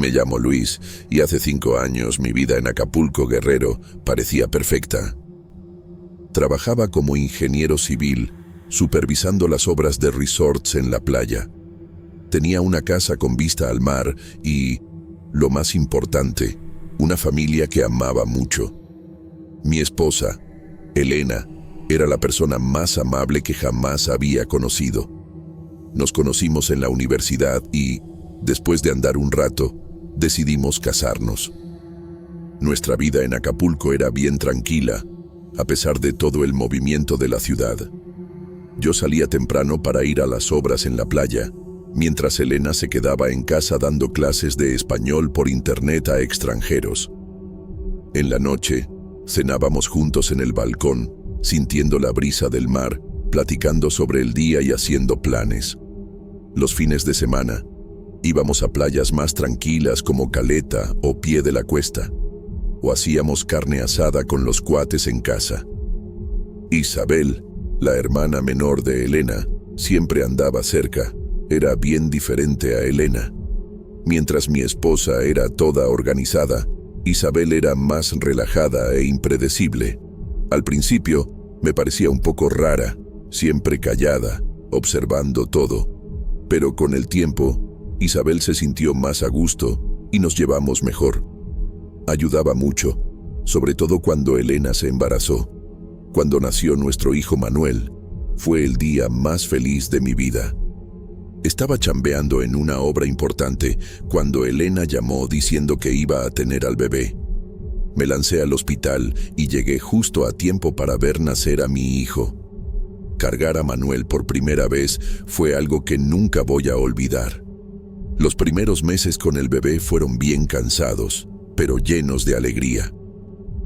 Me llamo Luis y hace 5 años mi vida en Acapulco, Guerrero, parecía perfecta. Trabajaba como ingeniero civil, supervisando las obras de resorts en la playa. Tenía una casa con vista al mar y, lo más importante, una familia que amaba mucho. Mi esposa, Elena, era la persona más amable que jamás había conocido. Nos conocimos en la universidad y, después de andar un rato, decidimos casarnos. Nuestra vida en Acapulco era bien tranquila, a pesar de todo el movimiento de la ciudad. Yo salía temprano para ir a las obras en la playa, mientras Elena se quedaba en casa dando clases de español por internet a extranjeros. En la noche, cenábamos juntos en el balcón, sintiendo la brisa del mar, platicando sobre el día y haciendo planes. Los fines de semana, íbamos a playas más tranquilas como Caleta o Pie de la Cuesta, o hacíamos carne asada con los cuates en casa. Isabel, la hermana menor de Elena, siempre andaba cerca. Era bien diferente a Elena. Mientras mi esposa era toda organizada, Isabel era más relajada e impredecible. Al principio, me parecía un poco rara, siempre callada, observando todo. Pero con el tiempo, Isabel se sintió más a gusto y nos llevamos mejor. Ayudaba mucho, sobre todo cuando Elena se embarazó. Cuando nació nuestro hijo Manuel, fue el día más feliz de mi vida. Estaba chambeando en una obra importante cuando Elena llamó diciendo que iba a tener al bebé. Me lancé al hospital y llegué justo a tiempo para ver nacer a mi hijo. Cargar a Manuel por primera vez fue algo que nunca voy a olvidar. Los primeros meses con el bebé fueron bien cansados, pero llenos de alegría.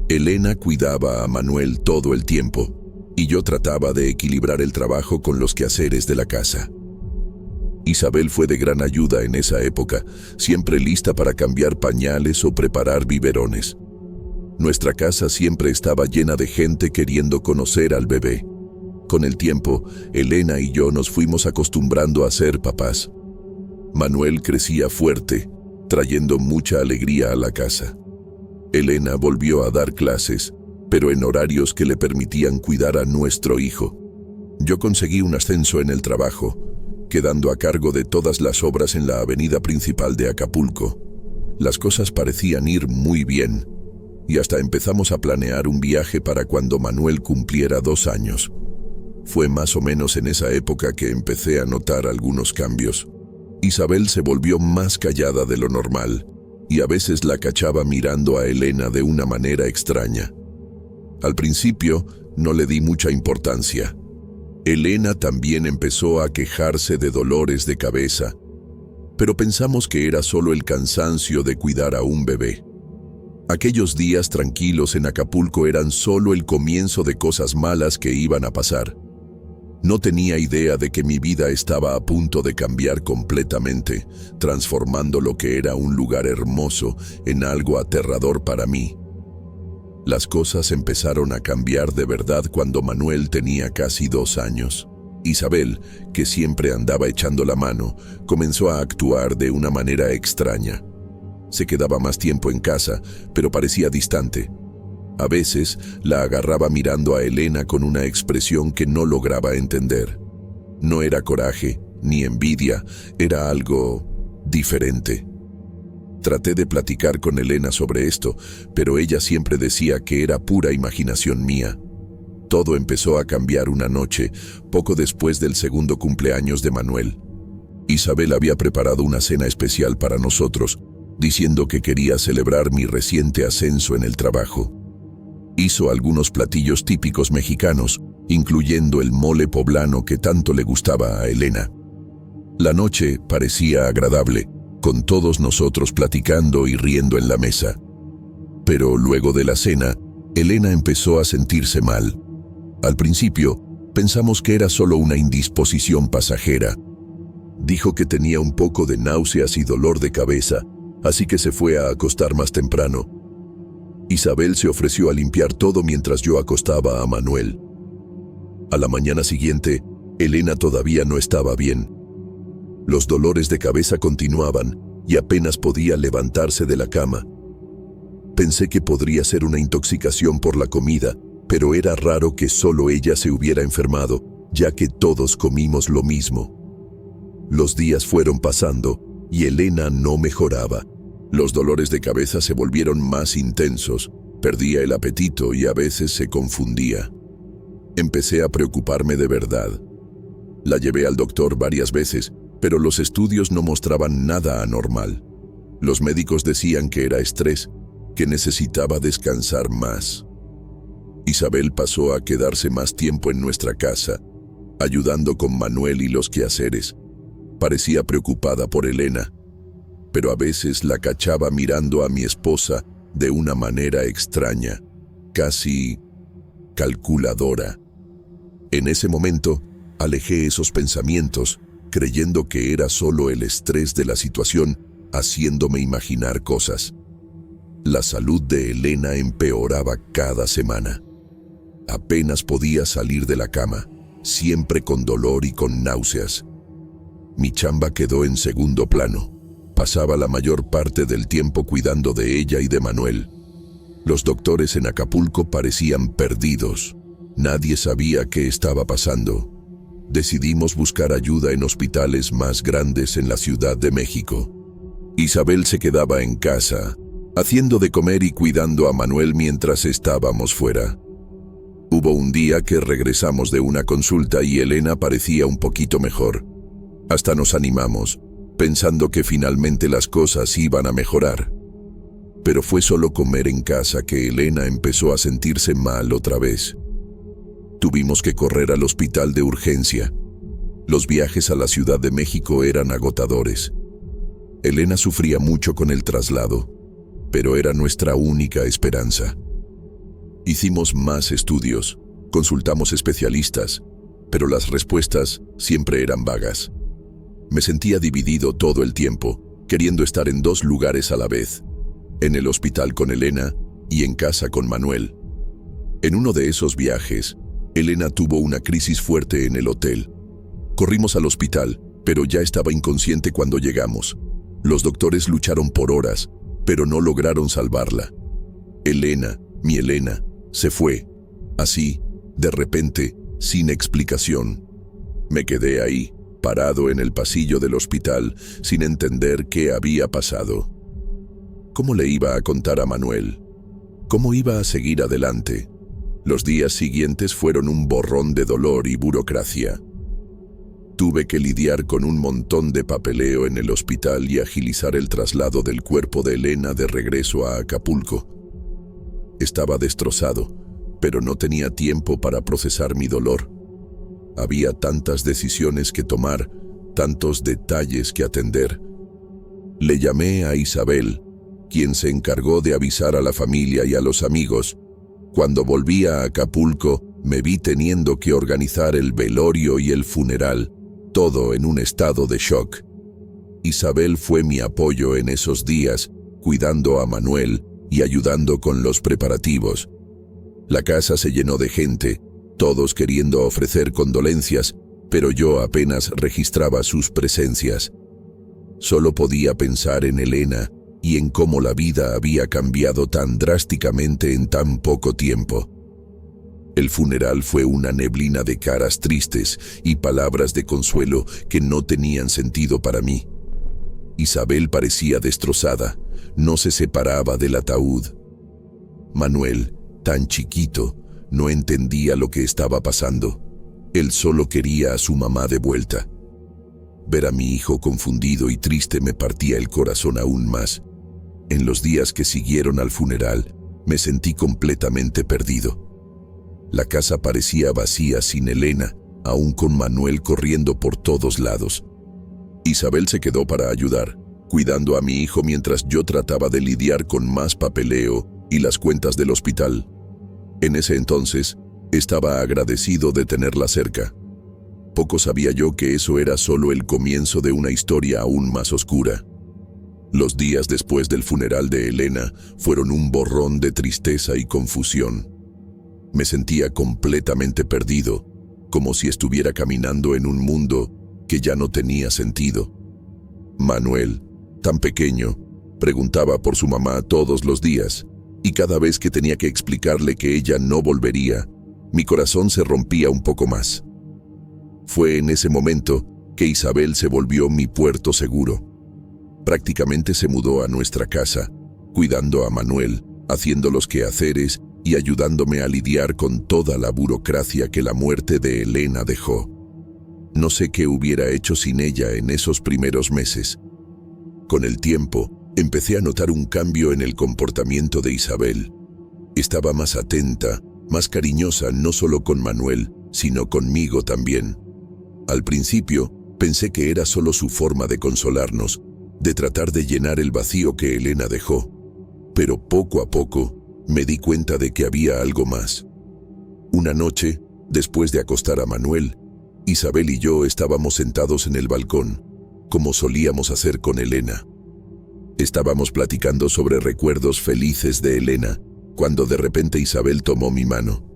Elena cuidaba a Manuel todo el tiempo, y yo trataba de equilibrar el trabajo con los quehaceres de la casa. Isabel fue de gran ayuda en esa época, siempre lista para cambiar pañales o preparar biberones. Nuestra casa siempre estaba llena de gente queriendo conocer al bebé. Con el tiempo, Elena y yo nos fuimos acostumbrando a ser papás. Manuel crecía fuerte, trayendo mucha alegría a la casa. Elena volvió a dar clases, pero en horarios que le permitían cuidar a nuestro hijo. Yo conseguí un ascenso en el trabajo, quedando a cargo de todas las obras en la avenida principal de Acapulco. Las cosas parecían ir muy bien, y hasta empezamos a planear un viaje para cuando Manuel cumpliera 2 años. Fue más o menos en esa época que empecé a notar algunos cambios. Isabel se volvió más callada de lo normal, y a veces la cachaba mirando a Elena de una manera extraña. Al principio, no le di mucha importancia. Elena también empezó a quejarse de dolores de cabeza, pero pensamos que era solo el cansancio de cuidar a un bebé. Aquellos días tranquilos en Acapulco eran solo el comienzo de cosas malas que iban a pasar. No tenía idea de que mi vida estaba a punto de cambiar completamente, transformando lo que era un lugar hermoso en algo aterrador para mí. Las cosas empezaron a cambiar de verdad cuando Manuel tenía casi 2 años. Isabel, que siempre andaba echando la mano, comenzó a actuar de una manera extraña. Se quedaba más tiempo en casa, pero parecía distante. A veces la agarraba mirando a Elena con una expresión que no lograba entender. No era coraje, ni envidia, era algo diferente. Traté de platicar con Elena sobre esto, pero ella siempre decía que era pura imaginación mía. Todo empezó a cambiar una noche, poco después del segundo cumpleaños de Manuel. Isabel había preparado una cena especial para nosotros, diciendo que quería celebrar mi reciente ascenso en el trabajo. Hizo algunos platillos típicos mexicanos, incluyendo el mole poblano que tanto le gustaba a Elena. La noche parecía agradable, con todos nosotros platicando y riendo en la mesa. Pero luego de la cena, Elena empezó a sentirse mal. Al principio, pensamos que era solo una indisposición pasajera. Dijo que tenía un poco de náuseas y dolor de cabeza, así que se fue a acostar más temprano. Isabel se ofreció a limpiar todo mientras yo acostaba a Manuel. A la mañana siguiente, Elena todavía no estaba bien. Los dolores de cabeza continuaban, y apenas podía levantarse de la cama. Pensé que podría ser una intoxicación por la comida, pero era raro que solo ella se hubiera enfermado, ya que todos comimos lo mismo. Los días fueron pasando y Elena no mejoraba. Los dolores de cabeza se volvieron más intensos, perdía el apetito y a veces se confundía. Empecé a preocuparme de verdad. La llevé al doctor varias veces, pero los estudios no mostraban nada anormal. Los médicos decían que era estrés, que necesitaba descansar más. Isabel pasó a quedarse más tiempo en nuestra casa, ayudando con Manuel y los quehaceres. Parecía preocupada por Elena, pero a veces la cachaba mirando a mi esposa de una manera extraña, casi calculadora. En ese momento, alejé esos pensamientos, creyendo que era solo el estrés de la situación, haciéndome imaginar cosas. La salud de Elena empeoraba cada semana. Apenas podía salir de la cama, siempre con dolor y con náuseas. Mi chamba quedó en segundo plano. Pasaba la mayor parte del tiempo cuidando de ella y de Manuel. Los doctores en Acapulco parecían perdidos. Nadie sabía qué estaba pasando. Decidimos buscar ayuda en hospitales más grandes en la Ciudad de México. Isabel se quedaba en casa, haciendo de comer y cuidando a Manuel mientras estábamos fuera. Hubo un día que regresamos de una consulta y Elena parecía un poquito mejor. Hasta nos animamos, pensando que finalmente las cosas iban a mejorar. Pero fue solo comer en casa que Elena empezó a sentirse mal otra vez. Tuvimos que correr al hospital de urgencia. Los viajes a la Ciudad de México eran agotadores. Elena sufría mucho con el traslado, pero era nuestra única esperanza. Hicimos más estudios, consultamos especialistas, pero las respuestas siempre eran vagas. Me sentía dividido todo el tiempo, queriendo estar en dos lugares a la vez, en el hospital con Elena y en casa con Manuel. En uno de esos viajes, Elena tuvo una crisis fuerte en el hotel. Corrimos al hospital, pero ya estaba inconsciente cuando llegamos. Los doctores lucharon por horas, pero no lograron salvarla. Elena, mi Elena, se fue, así, de repente, sin explicación. Me quedé ahí, parado en el pasillo del hospital, sin entender qué había pasado. ¿Cómo le iba a contar a Manuel? ¿Cómo iba a seguir adelante? Los días siguientes fueron un borrón de dolor y burocracia. Tuve que lidiar con un montón de papeleo en el hospital y agilizar el traslado del cuerpo de Elena de regreso a Acapulco. Estaba destrozado, pero no tenía tiempo para procesar mi dolor. Había tantas decisiones que tomar, tantos detalles que atender. Le llamé a Isabel, quien se encargó de avisar a la familia y a los amigos. Cuando volví a Acapulco, me vi teniendo que organizar el velorio y el funeral, todo en un estado de shock. Isabel fue mi apoyo en esos días, cuidando a Manuel y ayudando con los preparativos. La casa se llenó de gente, todos queriendo ofrecer condolencias, pero yo apenas registraba sus presencias. Solo podía pensar en Elena y en cómo la vida había cambiado tan drásticamente en tan poco tiempo. El funeral fue una neblina de caras tristes y palabras de consuelo que no tenían sentido para mí. Isabel parecía destrozada, no se separaba del ataúd. Manuel, tan chiquito, no entendía lo que estaba pasando. Él solo quería a su mamá de vuelta. Ver a mi hijo confundido y triste me partía el corazón aún más. En los días que siguieron al funeral, me sentí completamente perdido. La casa parecía vacía sin Elena, aún con Manuel corriendo por todos lados. Isabel se quedó para ayudar, cuidando a mi hijo mientras yo trataba de lidiar con más papeleo y las cuentas del hospital. En ese entonces, estaba agradecido de tenerla cerca. Poco sabía yo que eso era solo el comienzo de una historia aún más oscura. Los días después del funeral de Elena fueron un borrón de tristeza y confusión. Me sentía completamente perdido, como si estuviera caminando en un mundo que ya no tenía sentido. Manuel, tan pequeño, preguntaba por su mamá todos los días, y cada vez que tenía que explicarle que ella no volvería, mi corazón se rompía un poco más. Fue en ese momento que Isabel se volvió mi puerto seguro. Prácticamente se mudó a nuestra casa, cuidando a Manuel, haciendo los quehaceres y ayudándome a lidiar con toda la burocracia que la muerte de Elena dejó. No sé qué hubiera hecho sin ella en esos primeros meses. Con el tiempo, empecé a notar un cambio en el comportamiento de Isabel. Estaba más atenta, más cariñosa no solo con Manuel, sino conmigo también. Al principio, pensé que era solo su forma de consolarnos, de tratar de llenar el vacío que Elena dejó. Pero poco a poco, me di cuenta de que había algo más. Una noche, después de acostar a Manuel, Isabel y yo estábamos sentados en el balcón, como solíamos hacer con Elena. Estábamos platicando sobre recuerdos felices de Elena, cuando de repente Isabel tomó mi mano.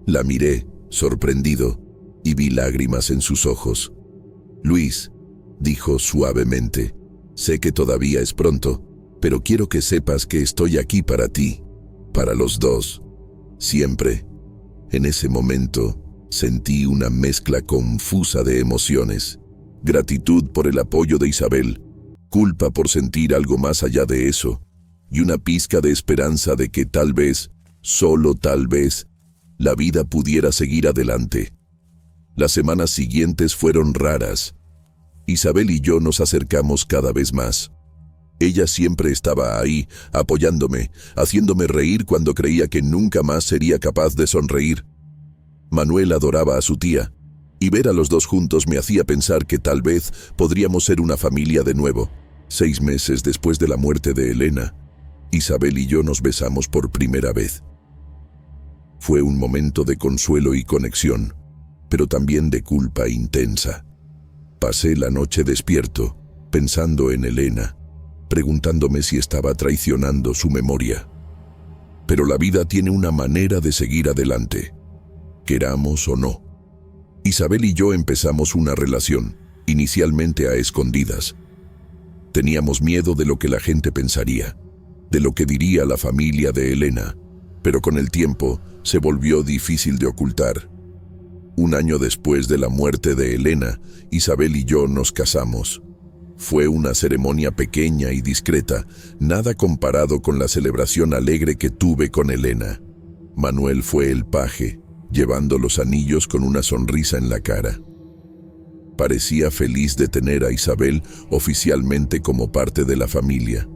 La miré, sorprendido, y vi lágrimas en sus ojos. «Luis», dijo suavemente, «sé que todavía es pronto, pero quiero que sepas que estoy aquí para ti, para los dos, siempre». En ese momento, sentí una mezcla confusa de emociones. Gratitud por el apoyo de Isabel, culpa por sentir algo más allá de eso, y una pizca de esperanza de que tal vez, solo tal vez, la vida pudiera seguir adelante. Las semanas siguientes fueron raras. Isabel y yo nos acercamos cada vez más. Ella siempre estaba ahí, apoyándome, haciéndome reír cuando creía que nunca más sería capaz de sonreír. Manuel adoraba a su tía, y ver a los dos juntos me hacía pensar que tal vez podríamos ser una familia de nuevo. 6 meses después de la muerte de Elena, Isabel y yo nos besamos por primera vez. Fue un momento de consuelo y conexión, pero también de culpa intensa. Pasé la noche despierto, pensando en Elena, preguntándome si estaba traicionando su memoria. Pero la vida tiene una manera de seguir adelante, queramos o no. Isabel y yo empezamos una relación, inicialmente a escondidas. Teníamos miedo de lo que la gente pensaría, de lo que diría la familia de Elena, pero con el tiempo se volvió difícil de ocultar. 1 año después de la muerte de Elena, Isabel y yo nos casamos. Fue una ceremonia pequeña y discreta, nada comparado con la celebración alegre que tuve con Elena. Manuel fue el paje, llevando los anillos con una sonrisa en la cara. Parecía feliz de tener a Isabel oficialmente como parte de la familia.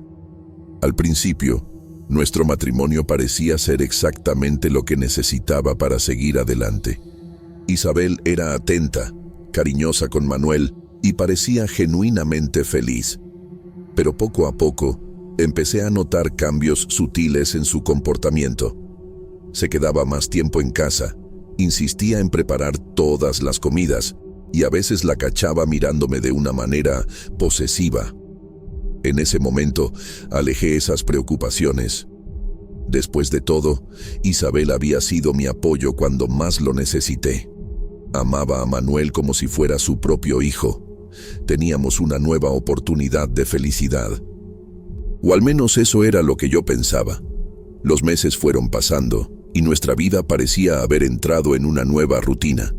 Al principio, nuestro matrimonio parecía ser exactamente lo que necesitaba para seguir adelante. Isabel era atenta, cariñosa con Manuel y parecía genuinamente feliz. Pero poco a poco, empecé a notar cambios sutiles en su comportamiento. Se quedaba más tiempo en casa, insistía en preparar todas las comidas y a veces la cachaba mirándome de una manera posesiva. En ese momento, alejé esas preocupaciones. Después de todo, Isabel había sido mi apoyo cuando más lo necesité. Amaba a Manuel como si fuera su propio hijo. Teníamos una nueva oportunidad de felicidad. O al menos eso era lo que yo pensaba. Los meses fueron pasando y nuestra vida parecía haber entrado en una nueva rutina.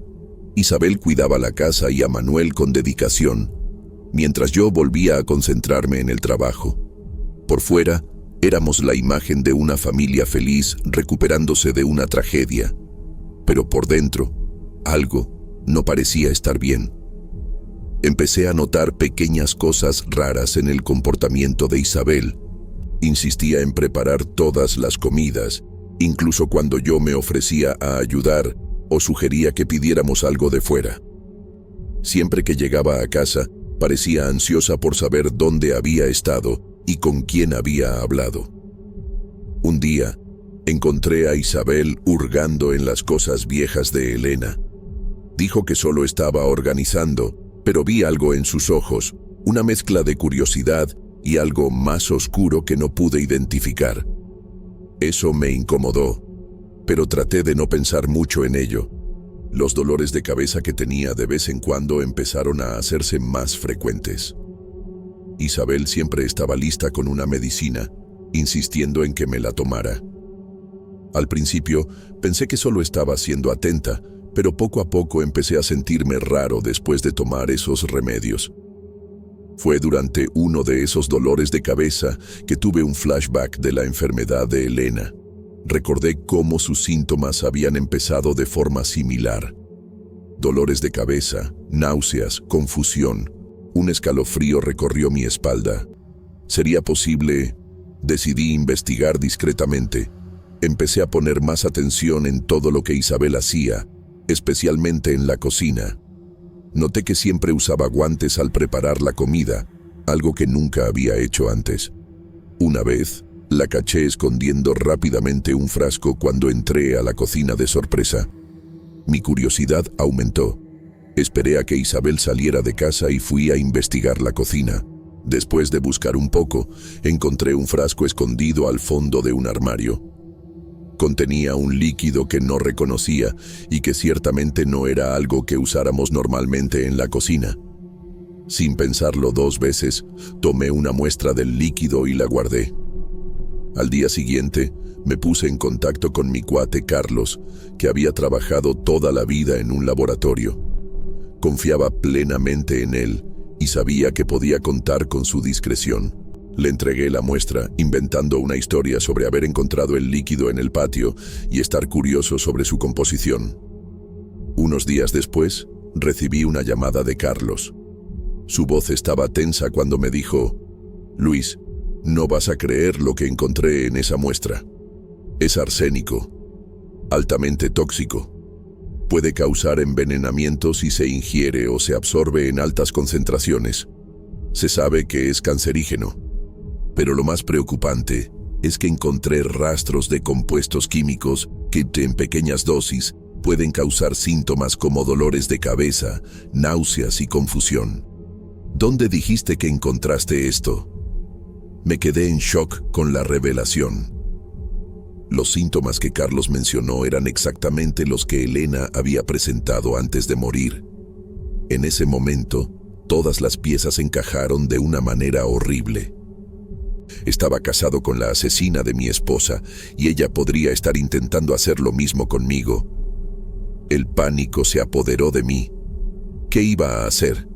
Isabel cuidaba la casa y a Manuel con dedicación, mientras yo volvía a concentrarme en el trabajo. Por fuera, éramos la imagen de una familia feliz recuperándose de una tragedia. Pero por dentro, algo no parecía estar bien. Empecé a notar pequeñas cosas raras en el comportamiento de Isabel. Insistía en preparar todas las comidas, incluso cuando yo me ofrecía a ayudar o sugería que pidiéramos algo de fuera. Siempre que llegaba a casa, parecía ansiosa por saber dónde había estado y con quién había hablado. Un día, encontré a Isabel hurgando en las cosas viejas de Elena. Dijo que solo estaba organizando, pero vi algo en sus ojos, una mezcla de curiosidad y algo más oscuro que no pude identificar. Eso me incomodó, pero traté de no pensar mucho en ello. Los dolores de cabeza que tenía de vez en cuando empezaron a hacerse más frecuentes. Isabel siempre estaba lista con una medicina, insistiendo en que me la tomara. Al principio pensé que solo estaba siendo atenta, pero poco a poco empecé a sentirme raro después de tomar esos remedios. Fue durante uno de esos dolores de cabeza que tuve un flashback de la enfermedad de Elena. Recordé cómo sus síntomas habían empezado de forma similar. Dolores de cabeza, náuseas, confusión. Un escalofrío recorrió mi espalda. ¿Sería posible? Decidí investigar discretamente. Empecé a poner más atención en todo lo que Isabel hacía, especialmente en la cocina. Noté que siempre usaba guantes al preparar la comida, algo que nunca había hecho antes. Una vez, la caché escondiendo rápidamente un frasco cuando entré a la cocina de sorpresa. Mi curiosidad aumentó. Esperé a que Isabel saliera de casa y fui a investigar la cocina. Después de buscar un poco, encontré un frasco escondido al fondo de un armario. Contenía un líquido que no reconocía y que ciertamente no era algo que usáramos normalmente en la cocina. Sin pensarlo dos veces, tomé una muestra del líquido y la guardé. Al día siguiente, me puse en contacto con mi cuate Carlos, que había trabajado toda la vida en un laboratorio. Confiaba plenamente en él y sabía que podía contar con su discreción. Le entregué la muestra, inventando una historia sobre haber encontrado el líquido en el patio y estar curioso sobre su composición. Unos días después, recibí una llamada de Carlos. Su voz estaba tensa cuando me dijo: «Luis, no vas a creer lo que encontré en esa muestra. Es arsénico, altamente tóxico. Puede causar envenenamiento si se ingiere o se absorbe en altas concentraciones. Se sabe que es cancerígeno. Pero lo más preocupante es que encontré rastros de compuestos químicos que, en pequeñas dosis, pueden causar síntomas como dolores de cabeza, náuseas y confusión. ¿Dónde dijiste que encontraste esto?». Me quedé en shock con la revelación. Los síntomas que Carlos mencionó eran exactamente los que Elena había presentado antes de morir. En ese momento, todas las piezas encajaron de una manera horrible. Estaba casado con la asesina de mi esposa y ella podría estar intentando hacer lo mismo conmigo. El pánico se apoderó de mí. ¿Qué iba a hacer?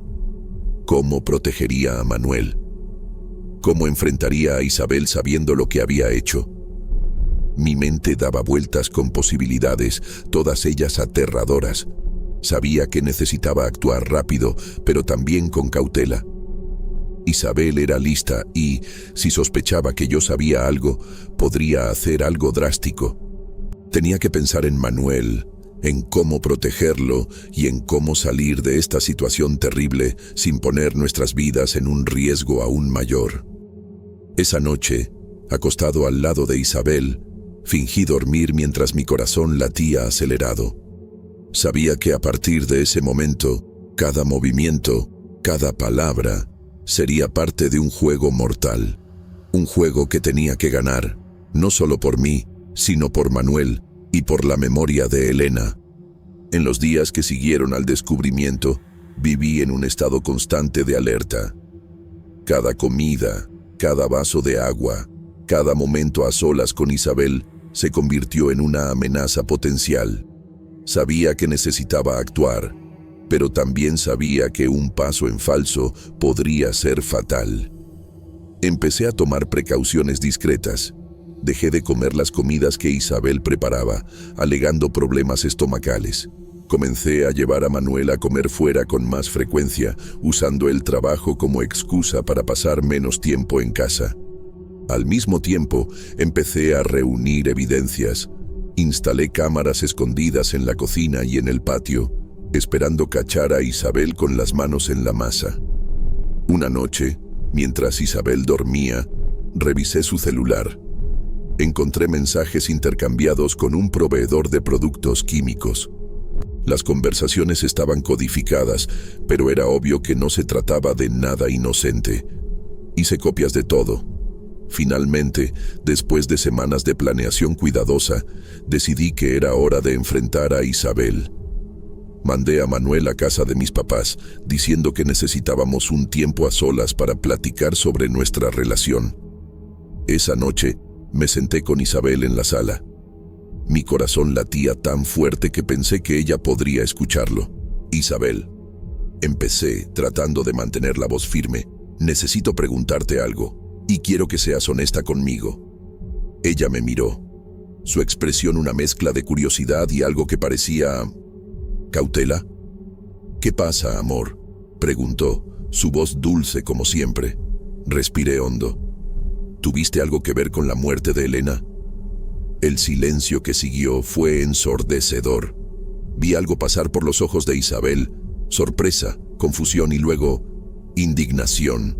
¿Cómo protegería a Manuel? ¿Cómo enfrentaría a Isabel sabiendo lo que había hecho? Mi mente daba vueltas con posibilidades, todas ellas aterradoras. Sabía que necesitaba actuar rápido, pero también con cautela. Isabel era lista y, si sospechaba que yo sabía algo, podría hacer algo drástico. Tenía que pensar en Manuel, en cómo protegerlo y en cómo salir de esta situación terrible sin poner nuestras vidas en un riesgo aún mayor. Esa noche, acostado al lado de Isabel, fingí dormir mientras mi corazón latía acelerado. Sabía que a partir de ese momento, cada movimiento, cada palabra, sería parte de un juego mortal. Un juego que tenía que ganar, no solo por mí, sino por Manuel y por la memoria de Elena. En los días que siguieron al descubrimiento, viví en un estado constante de alerta. Cada comida, cada vaso de agua, cada momento a solas con Isabel se convirtió en una amenaza potencial. Sabía que necesitaba actuar, pero también sabía que un paso en falso podría ser fatal. Empecé a tomar precauciones discretas. Dejé de comer las comidas que Isabel preparaba, alegando problemas estomacales. Comencé a llevar a Manuel a comer fuera con más frecuencia, usando el trabajo como excusa para pasar menos tiempo en casa. Al mismo tiempo, empecé a reunir evidencias. Instalé cámaras escondidas en la cocina y en el patio, esperando cachar a Isabel con las manos en la masa. Una noche, mientras Isabel dormía, revisé su celular. Encontré mensajes intercambiados con un proveedor de productos químicos. Las conversaciones estaban codificadas, pero era obvio que no se trataba de nada inocente. Hice copias de todo. Finalmente, después de semanas de planeación cuidadosa, decidí que era hora de enfrentar a Isabel. Mandé a Manuel a casa de mis papás, diciendo que necesitábamos un tiempo a solas para platicar sobre nuestra relación. Esa noche, me senté con Isabel en la sala. Mi corazón latía tan fuerte que pensé que ella podría escucharlo. Isabel, empecé, tratando de mantener la voz firme. Necesito preguntarte algo, y quiero que seas honesta conmigo. Ella me miró. Su expresión una mezcla de curiosidad y algo que parecía... ¿cautela? ¿Qué pasa, amor?, preguntó, su voz dulce como siempre. Respiré hondo. ¿Tuviste algo que ver con la muerte de Elena? El silencio que siguió fue ensordecedor. Vi algo pasar por los ojos de Isabel, sorpresa, confusión y luego indignación.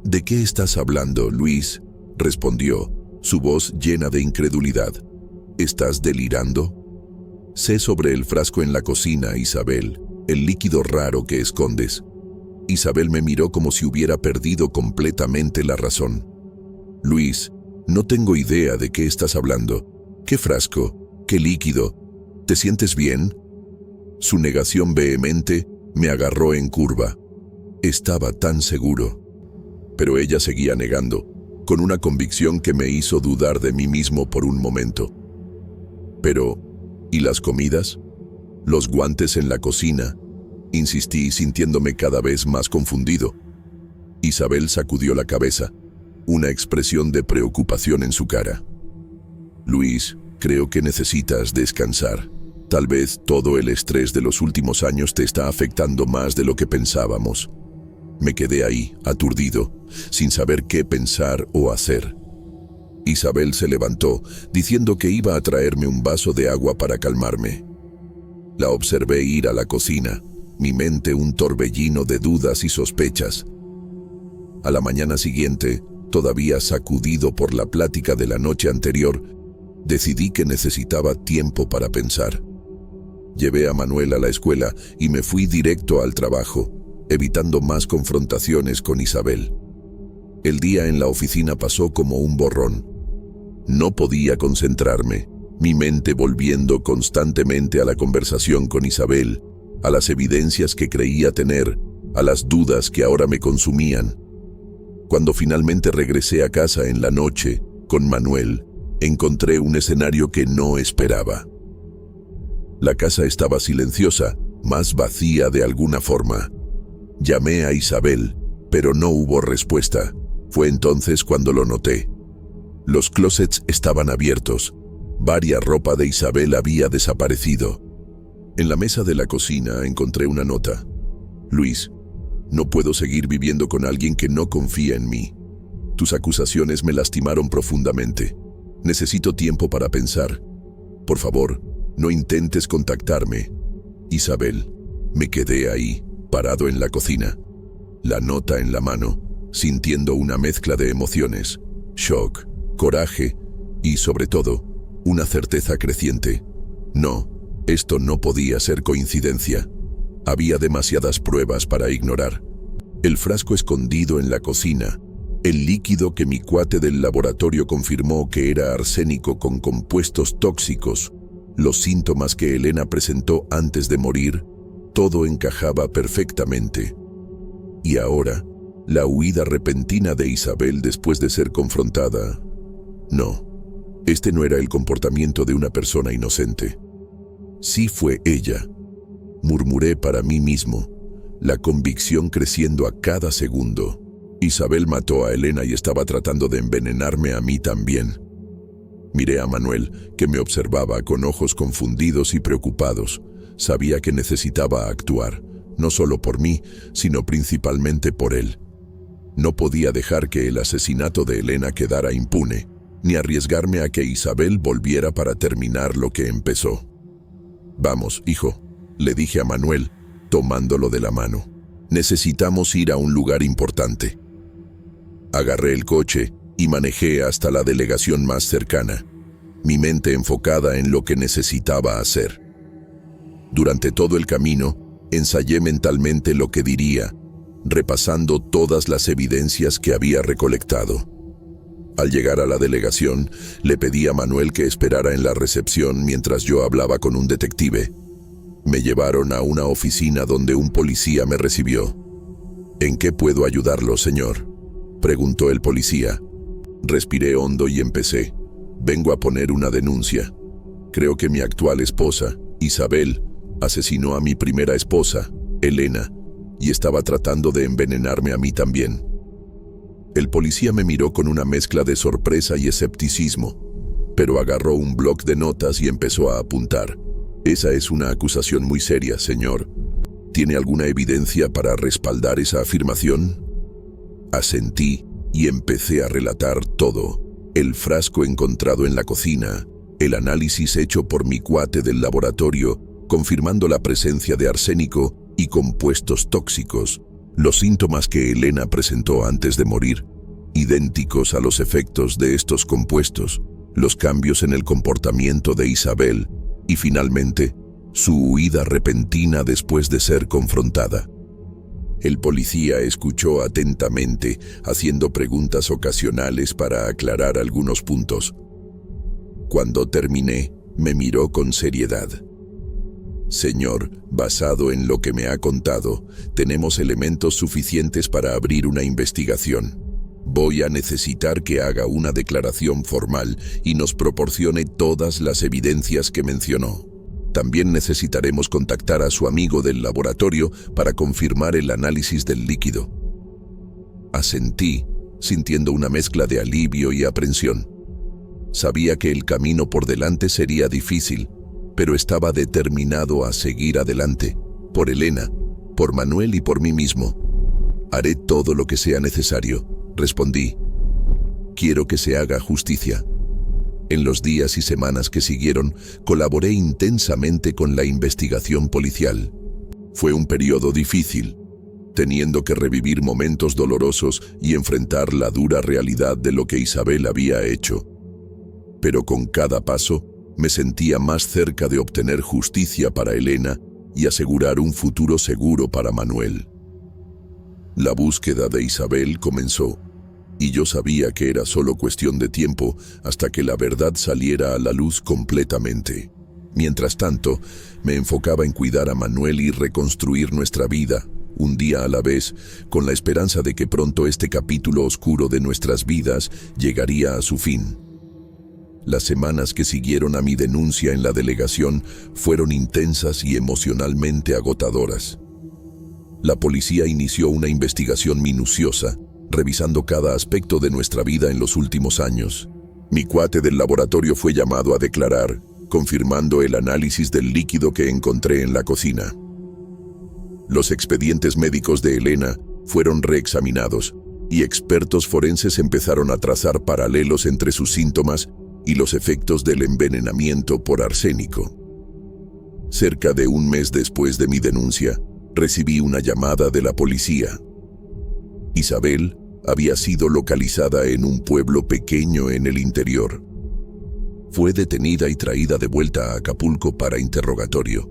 ¿De qué estás hablando, Luis?, respondió, su voz llena de incredulidad. ¿Estás delirando? Sé sobre el frasco en la cocina, Isabel, el líquido raro que escondes. Isabel me miró como si hubiera perdido completamente la razón. Luis, no tengo idea de qué estás hablando. ¿Qué frasco? ¿Qué líquido? ¿Te sientes bien? Su negación vehemente me agarró en curva. Estaba tan seguro. Pero ella seguía negando, con una convicción que me hizo dudar de mí mismo por un momento. Pero, ¿y las comidas? ¿Los guantes en la cocina? Insistí, sintiéndome cada vez más confundido. Isabel sacudió la cabeza, una expresión de preocupación en su cara. Luis, creo que necesitas descansar. Tal vez todo el estrés de los últimos años te está afectando más de lo que pensábamos. Me quedé ahí, aturdido, sin saber qué pensar o hacer. Isabel se levantó, diciendo que iba a traerme un vaso de agua para calmarme. La observé ir a la cocina, mi mente un torbellino de dudas y sospechas. A la mañana siguiente, todavía sacudido por la plática de la noche anterior, decidí que necesitaba tiempo para pensar. Llevé a Manuel a la escuela y me fui directo al trabajo, evitando más confrontaciones con Isabel. El día en la oficina pasó como un borrón. No podía concentrarme, mi mente volviendo constantemente a la conversación con Isabel, a las evidencias que creía tener, a las dudas que ahora me consumían. Cuando finalmente regresé a casa en la noche, con Manuel, encontré un escenario que no esperaba. La casa estaba silenciosa, más vacía de alguna forma. Llamé a Isabel, pero no hubo respuesta. Fue entonces cuando lo noté. Los closets estaban abiertos. Varia ropa de Isabel había desaparecido. En la mesa de la cocina encontré una nota. Luis, no puedo seguir viviendo con alguien que no confía en mí. Tus acusaciones me lastimaron profundamente. Necesito tiempo para pensar. Por favor, no intentes contactarme. Isabel. Me quedé ahí, parado en la cocina, la nota en la mano, sintiendo una mezcla de emociones, shock, coraje y, sobre todo, una certeza creciente. No, esto no podía ser coincidencia. Había demasiadas pruebas para ignorar. El frasco escondido en la cocina, el líquido que mi cuate del laboratorio confirmó que era arsénico con compuestos tóxicos, los síntomas que Elena presentó antes de morir, todo encajaba perfectamente. Y ahora, la huida repentina de Isabel después de ser confrontada. No, este no era el comportamiento de una persona inocente. Sí fue ella. Murmuré para mí mismo, la convicción creciendo a cada segundo. Isabel mató a Elena y estaba tratando de envenenarme a mí también. Miré a Manuel, que me observaba con ojos confundidos y preocupados. Sabía que necesitaba actuar, no solo por mí, sino principalmente por él. No podía dejar que el asesinato de Elena quedara impune, ni arriesgarme a que Isabel volviera para terminar lo que empezó. Vamos, hijo, le dije a Manuel, tomándolo de la mano. Necesitamos ir a un lugar importante. Agarré el coche y manejé hasta la delegación más cercana, mi mente enfocada en lo que necesitaba hacer. Durante todo el camino, ensayé mentalmente lo que diría, repasando todas las evidencias que había recolectado. Al llegar a la delegación, le pedí a Manuel que esperara en la recepción mientras yo hablaba con un detective. Me llevaron a una oficina donde un policía me recibió. ¿En qué puedo ayudarlo, señor?, preguntó el policía. Respiré hondo y empecé. Vengo a poner una denuncia. Creo que mi actual esposa, Isabel, asesinó a mi primera esposa, Elena, y estaba tratando de envenenarme a mí también. El policía me miró con una mezcla de sorpresa y escepticismo, pero agarró un bloc de notas y empezó a apuntar. Esa es una acusación muy seria, señor. ¿Tiene alguna evidencia para respaldar esa afirmación? Asentí y empecé a relatar todo. El frasco encontrado en la cocina, el análisis hecho por mi cuate del laboratorio, confirmando la presencia de arsénico y compuestos tóxicos, los síntomas que Elena presentó antes de morir, idénticos a los efectos de estos compuestos, los cambios en el comportamiento de Isabel y finalmente, su huida repentina después de ser confrontada. El policía escuchó atentamente, haciendo preguntas ocasionales para aclarar algunos puntos. Cuando terminé, me miró con seriedad. Señor, basado en lo que me ha contado, tenemos elementos suficientes para abrir una investigación. Voy a necesitar que haga una declaración formal y nos proporcione todas las evidencias que mencionó. También necesitaremos contactar a su amigo del laboratorio para confirmar el análisis del líquido. Asentí, sintiendo una mezcla de alivio y aprensión. Sabía que el camino por delante sería difícil, pero estaba determinado a seguir adelante, por Elena, por Manuel y por mí mismo. Haré todo lo que sea necesario, respondí. Quiero que se haga justicia. En los días y semanas que siguieron, colaboré intensamente con la investigación policial. Fue un periodo difícil, teniendo que revivir momentos dolorosos y enfrentar la dura realidad de lo que Isabel había hecho. Pero con cada paso, me sentía más cerca de obtener justicia para Elena y asegurar un futuro seguro para Manuel. La búsqueda de Isabel comenzó, y yo sabía que era solo cuestión de tiempo hasta que la verdad saliera a la luz completamente. Mientras tanto, me enfocaba en cuidar a Manuel y reconstruir nuestra vida, un día a la vez, con la esperanza de que pronto este capítulo oscuro de nuestras vidas llegaría a su fin. Las semanas que siguieron a mi denuncia en la delegación fueron intensas y emocionalmente agotadoras. La policía inició una investigación minuciosa, revisando cada aspecto de nuestra vida en los últimos años. Mi cuate del laboratorio fue llamado a declarar, confirmando el análisis del líquido que encontré en la cocina. Los expedientes médicos de Elena fueron reexaminados, y expertos forenses empezaron a trazar paralelos entre sus síntomas y los efectos del envenenamiento por arsénico. Cerca de un mes después de mi denuncia, recibí una llamada de la policía. Isabel había sido localizada en un pueblo pequeño en el interior. Fue detenida y traída de vuelta a Acapulco para interrogatorio.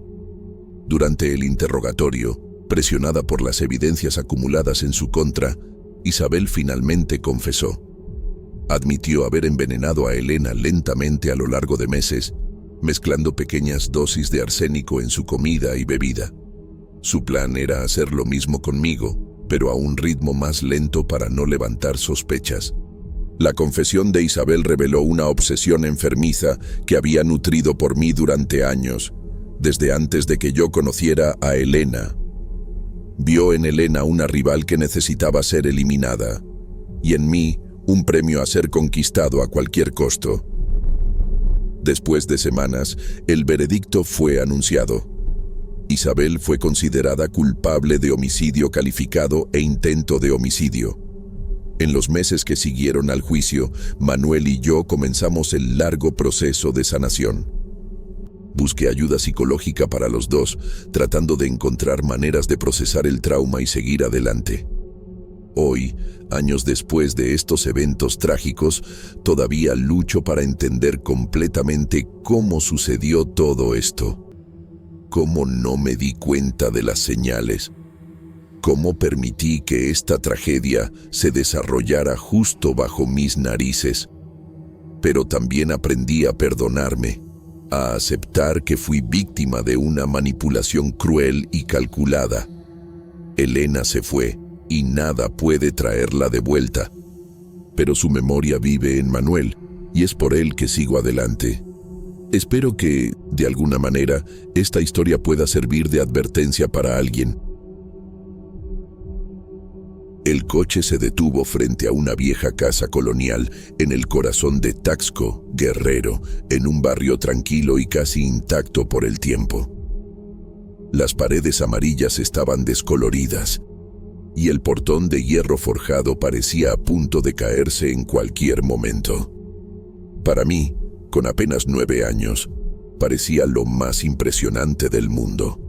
Durante el interrogatorio, presionada por las evidencias acumuladas en su contra, Isabel finalmente confesó. Admitió haber envenenado a Elena lentamente a lo largo de meses, mezclando pequeñas dosis de arsénico en su comida y bebida. Su plan era hacer lo mismo conmigo, pero a un ritmo más lento para no levantar sospechas. La confesión de Isabel reveló una obsesión enfermiza que había nutrido por mí durante años, desde antes de que yo conociera a Elena. Vio en Elena una rival que necesitaba ser eliminada, y en mí un premio a ser conquistado a cualquier costo. Después de semanas, el veredicto fue anunciado. Isabel fue considerada culpable de homicidio calificado e intento de homicidio. En los meses que siguieron al juicio, Manuel y yo comenzamos el largo proceso de sanación. Busqué ayuda psicológica para los dos, tratando de encontrar maneras de procesar el trauma y seguir adelante. Hoy, años después de estos eventos trágicos, todavía lucho para entender completamente cómo sucedió todo esto. Cómo no me di cuenta de las señales. Cómo permití que esta tragedia se desarrollara justo bajo mis narices. Pero también aprendí a perdonarme, a aceptar que fui víctima de una manipulación cruel y calculada. Elena se fue y nada puede traerla de vuelta. Pero su memoria vive en Manuel y es por él que sigo adelante. Espero que, de alguna manera, esta historia pueda servir de advertencia para alguien. El coche se detuvo frente a una vieja casa colonial en el corazón de Taxco, Guerrero, en un barrio tranquilo y casi intacto por el tiempo. Las paredes amarillas estaban descoloridas y el portón de hierro forjado parecía a punto de caerse en cualquier momento. Para mí, con apenas 9 años, parecía lo más impresionante del mundo.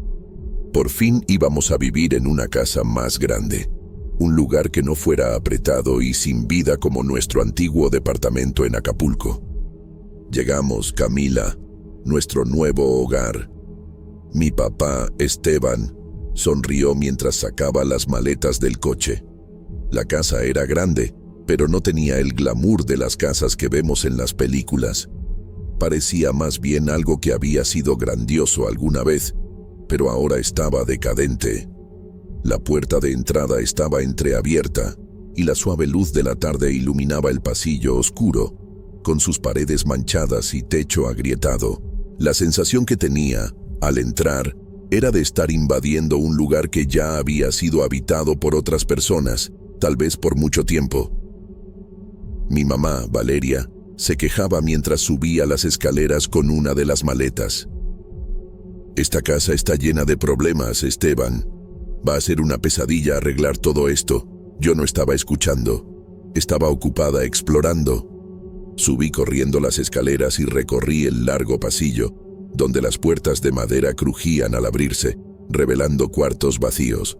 Por fin íbamos a vivir en una casa más grande. Un lugar que no fuera apretado y sin vida como nuestro antiguo departamento en Acapulco. Llegamos, Camila, nuestro nuevo hogar. Mi papá, Esteban, sonrió mientras sacaba las maletas del coche. La casa era grande, pero no tenía el glamour de las casas que vemos en las películas. Parecía más bien algo que había sido grandioso alguna vez, pero ahora estaba decadente. La puerta de entrada estaba entreabierta y la suave luz de la tarde iluminaba el pasillo oscuro, con sus paredes manchadas y techo agrietado. La sensación que tenía, al entrar, era de estar invadiendo un lugar que ya había sido habitado por otras personas, tal vez por mucho tiempo. Mi mamá, Valeria, se quejaba mientras subía las escaleras con una de las maletas. «Esta casa está llena de problemas, Esteban. Va a ser una pesadilla arreglar todo esto». Yo no estaba escuchando. Estaba ocupada explorando. Subí corriendo las escaleras y recorrí el largo pasillo, donde las puertas de madera crujían al abrirse, revelando cuartos vacíos.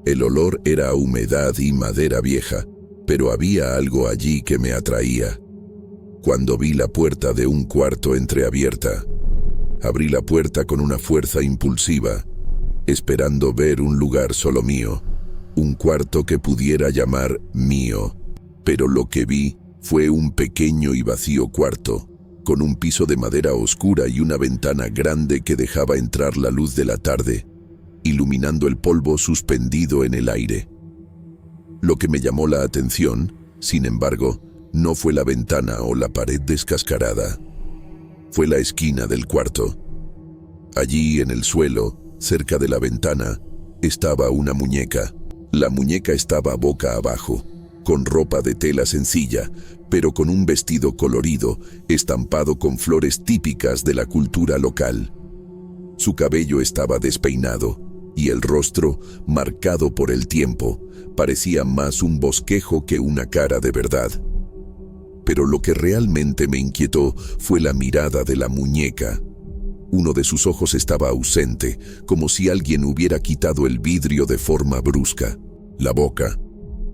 El olor era a humedad y madera vieja, pero había algo allí que me atraía. Cuando vi la puerta de un cuarto entreabierta, abrí la puerta con una fuerza impulsiva, esperando ver un lugar solo mío, un cuarto que pudiera llamar mío, pero lo que vi fue un pequeño y vacío cuarto, con un piso de madera oscura y una ventana grande que dejaba entrar la luz de la tarde, iluminando el polvo suspendido en el aire. Lo que me llamó la atención, sin embargo, no fue la ventana o la pared descascarada. Fue la esquina del cuarto. Allí, en el suelo, cerca de la ventana, estaba una muñeca. La muñeca estaba boca abajo, con ropa de tela sencilla, pero con un vestido colorido, estampado con flores típicas de la cultura local. Su cabello estaba despeinado, y el rostro, marcado por el tiempo, parecía más un bosquejo que una cara de verdad. Pero lo que realmente me inquietó fue la mirada de la muñeca. Uno de sus ojos estaba ausente, como si alguien hubiera quitado el vidrio de forma brusca. La boca,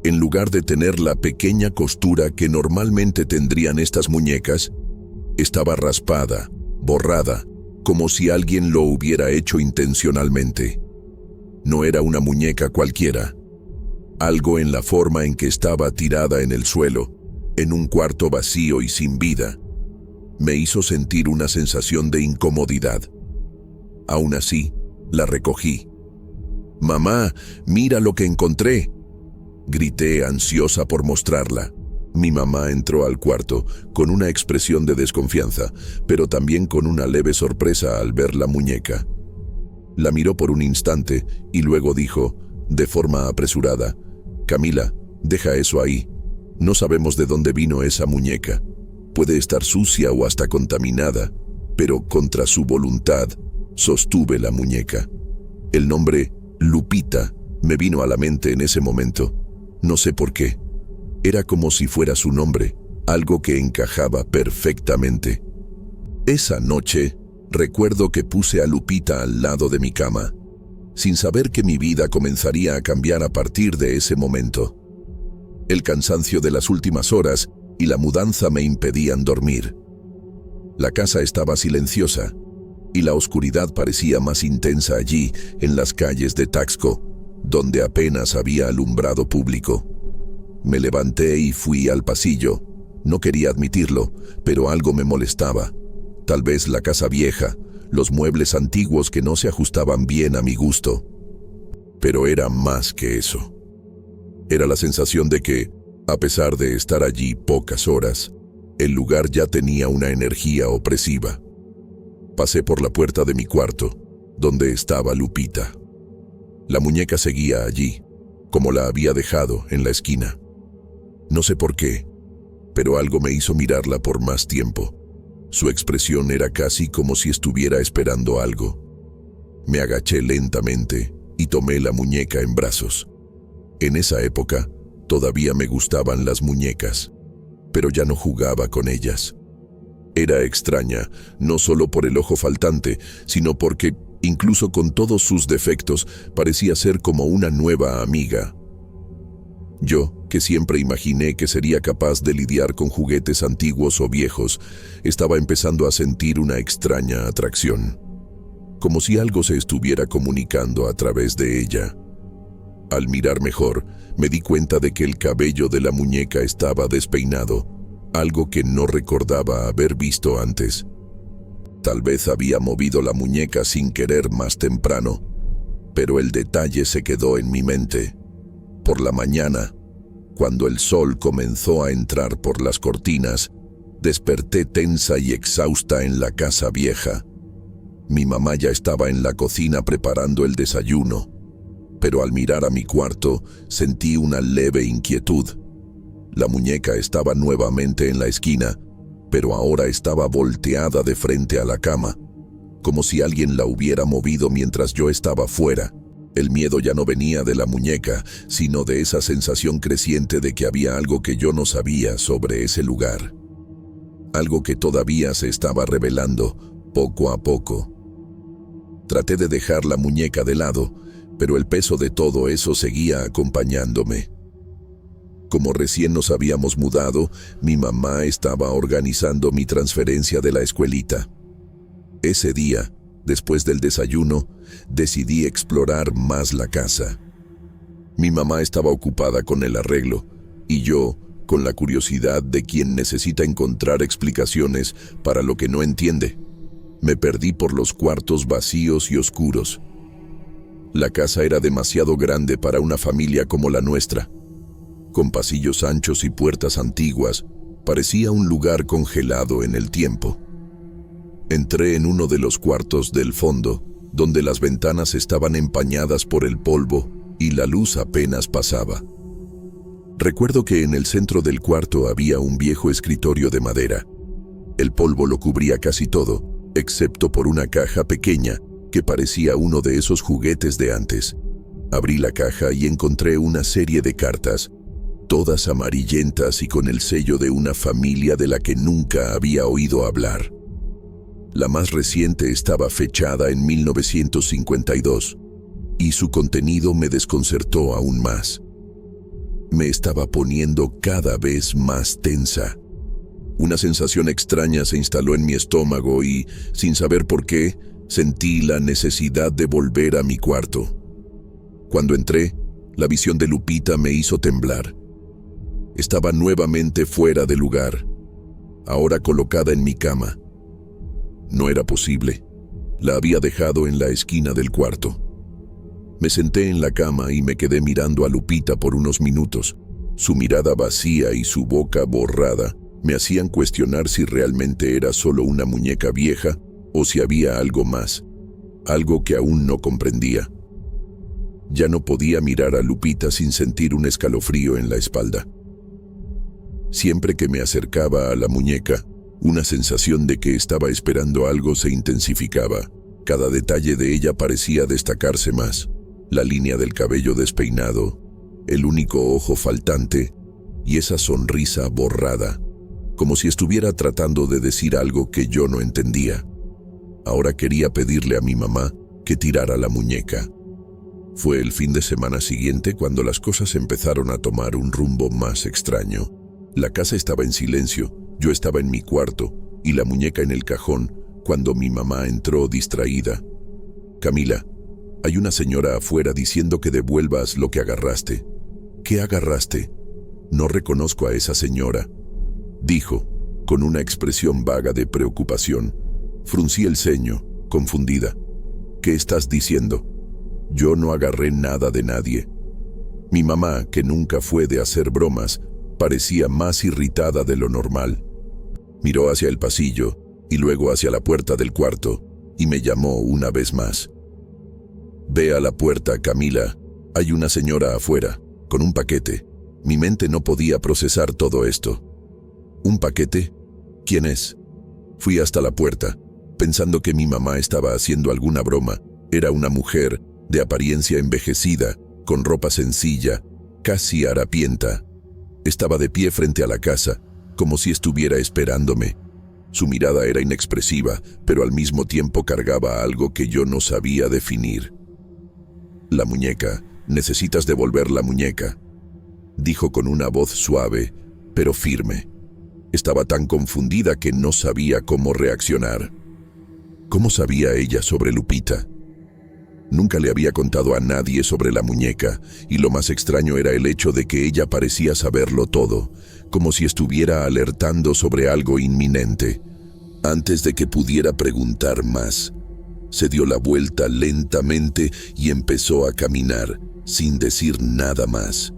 en lugar de tener la pequeña costura que normalmente tendrían estas muñecas, estaba raspada, borrada, como si alguien lo hubiera hecho intencionalmente. No era una muñeca cualquiera. Algo en la forma en que estaba tirada en el suelo, en un cuarto vacío y sin vida, me hizo sentir una sensación de incomodidad. Aún así, la recogí. «Mamá, mira lo que encontré», grité ansiosa por mostrarla. Mi mamá entró al cuarto con una expresión de desconfianza, pero también con una leve sorpresa al ver la muñeca. La miró por un instante y luego dijo, de forma apresurada, «Camila, deja eso ahí. No sabemos de dónde vino esa muñeca. Puede estar sucia o hasta contaminada, pero contra su voluntad sostuve la muñeca». El nombre Lupita me vino a la mente en ese momento. No sé por qué. Era como si fuera su nombre, algo que encajaba perfectamente. Esa noche, recuerdo que puse a Lupita al lado de mi cama, sin saber que mi vida comenzaría a cambiar a partir de ese momento. El cansancio de las últimas horas y la mudanza me impedían dormir. La casa estaba silenciosa, y la oscuridad parecía más intensa allí, en las calles de Taxco, donde apenas había alumbrado público. Me levanté y fui al pasillo. No quería admitirlo, pero algo me molestaba. Tal vez la casa vieja, los muebles antiguos que no se ajustaban bien a mi gusto. Pero era más que eso. Era la sensación de que, a pesar de estar allí pocas horas, el lugar ya tenía una energía opresiva. Pasé por la puerta de mi cuarto, donde estaba Lupita. La muñeca seguía allí, como la había dejado en la esquina. No sé por qué, pero algo me hizo mirarla por más tiempo. Su expresión era casi como si estuviera esperando algo. Me agaché lentamente y tomé la muñeca en brazos. En esa época, todavía me gustaban las muñecas, pero ya no jugaba con ellas. Era extraña, no solo por el ojo faltante, sino porque, incluso con todos sus defectos, parecía ser como una nueva amiga. Yo, que siempre imaginé que sería capaz de lidiar con juguetes antiguos o viejos, estaba empezando a sentir una extraña atracción, como si algo se estuviera comunicando a través de ella. Al mirar mejor, me di cuenta de que el cabello de la muñeca estaba despeinado, algo que no recordaba haber visto antes. Tal vez había movido la muñeca sin querer más temprano, pero el detalle se quedó en mi mente. Por la mañana, cuando el sol comenzó a entrar por las cortinas, desperté tensa y exhausta en la casa vieja. Mi mamá ya estaba en la cocina preparando el desayuno, pero al mirar a mi cuarto sentí una leve inquietud. La muñeca estaba nuevamente en la esquina, pero ahora estaba volteada de frente a la cama, como si alguien la hubiera movido mientras yo estaba fuera. El miedo ya no venía de la muñeca, sino de esa sensación creciente de que había algo que yo no sabía sobre ese lugar. Algo que todavía se estaba revelando, poco a poco. Traté de dejar la muñeca de lado, pero el peso de todo eso seguía acompañándome. Como recién nos habíamos mudado, mi mamá estaba organizando mi transferencia de la escuelita. Ese día, después del desayuno, decidí explorar más la casa. Mi mamá estaba ocupada con el arreglo, y yo, con la curiosidad de quien necesita encontrar explicaciones para lo que no entiende, me perdí por los cuartos vacíos y oscuros. La casa era demasiado grande para una familia como la nuestra. Con pasillos anchos y puertas antiguas, parecía un lugar congelado en el tiempo. Entré en uno de los cuartos del fondo, donde las ventanas estaban empañadas por el polvo y la luz apenas pasaba. Recuerdo que en el centro del cuarto había un viejo escritorio de madera. El polvo lo cubría casi todo, excepto por una caja pequeña que parecía uno de esos juguetes de antes. Abrí la caja y encontré una serie de cartas, todas amarillentas y con el sello de una familia de la que nunca había oído hablar. La más reciente estaba fechada en 1952, y su contenido me desconcertó aún más. Me estaba poniendo cada vez más tensa. Una sensación extraña se instaló en mi estómago y, sin saber por qué, sentí la necesidad de volver a mi cuarto. Cuando entré, la visión de Lupita me hizo temblar. Estaba nuevamente fuera de lugar, ahora colocada en mi cama. No era posible. La había dejado en la esquina del cuarto. Me senté en la cama y me quedé mirando a Lupita por unos minutos. Su mirada vacía y su boca borrada me hacían cuestionar si realmente era solo una muñeca vieja o si había algo más, algo que aún no comprendía. Ya no podía mirar a Lupita sin sentir un escalofrío en la espalda. Siempre que me acercaba a la muñeca, una sensación de que estaba esperando algo se intensificaba. Cada detalle de ella parecía destacarse más. La línea del cabello despeinado, el único ojo faltante y esa sonrisa borrada, como si estuviera tratando de decir algo que yo no entendía. Ahora quería pedirle a mi mamá que tirara la muñeca. Fue el fin de semana siguiente cuando las cosas empezaron a tomar un rumbo más extraño. La casa estaba en silencio, yo estaba en mi cuarto y la muñeca en el cajón cuando mi mamá entró distraída. «Camila, hay una señora afuera diciendo que devuelvas lo que agarraste». «¿Qué agarraste?» «No reconozco a esa señora», dijo, con una expresión vaga de preocupación. Fruncí el ceño, confundida. ¿Qué estás diciendo? Yo no agarré nada de nadie. Mi mamá, que nunca fue de hacer bromas, parecía más irritada de lo normal. Miró hacia el pasillo y luego hacia la puerta del cuarto y me llamó una vez más. Ve a la puerta, Camila. Hay una señora afuera, con un paquete. Mi mente no podía procesar todo esto. ¿Un paquete? ¿Quién es? Fui hasta la puerta, pensando que mi mamá estaba haciendo alguna broma. Era una mujer, de apariencia envejecida, con ropa sencilla, casi harapienta. Estaba de pie frente a la casa, como si estuviera esperándome. Su mirada era inexpresiva, pero al mismo tiempo cargaba algo que yo no sabía definir. La muñeca. Necesitas devolver la muñeca, dijo con una voz suave, pero firme. Estaba tan confundida que no sabía cómo reaccionar. ¿Cómo sabía ella sobre Lupita? Nunca le había contado a nadie sobre la muñeca, y lo más extraño era el hecho de que ella parecía saberlo todo, como si estuviera alertando sobre algo inminente. Antes de que pudiera preguntar más, se dio la vuelta lentamente y empezó a caminar, sin decir nada más.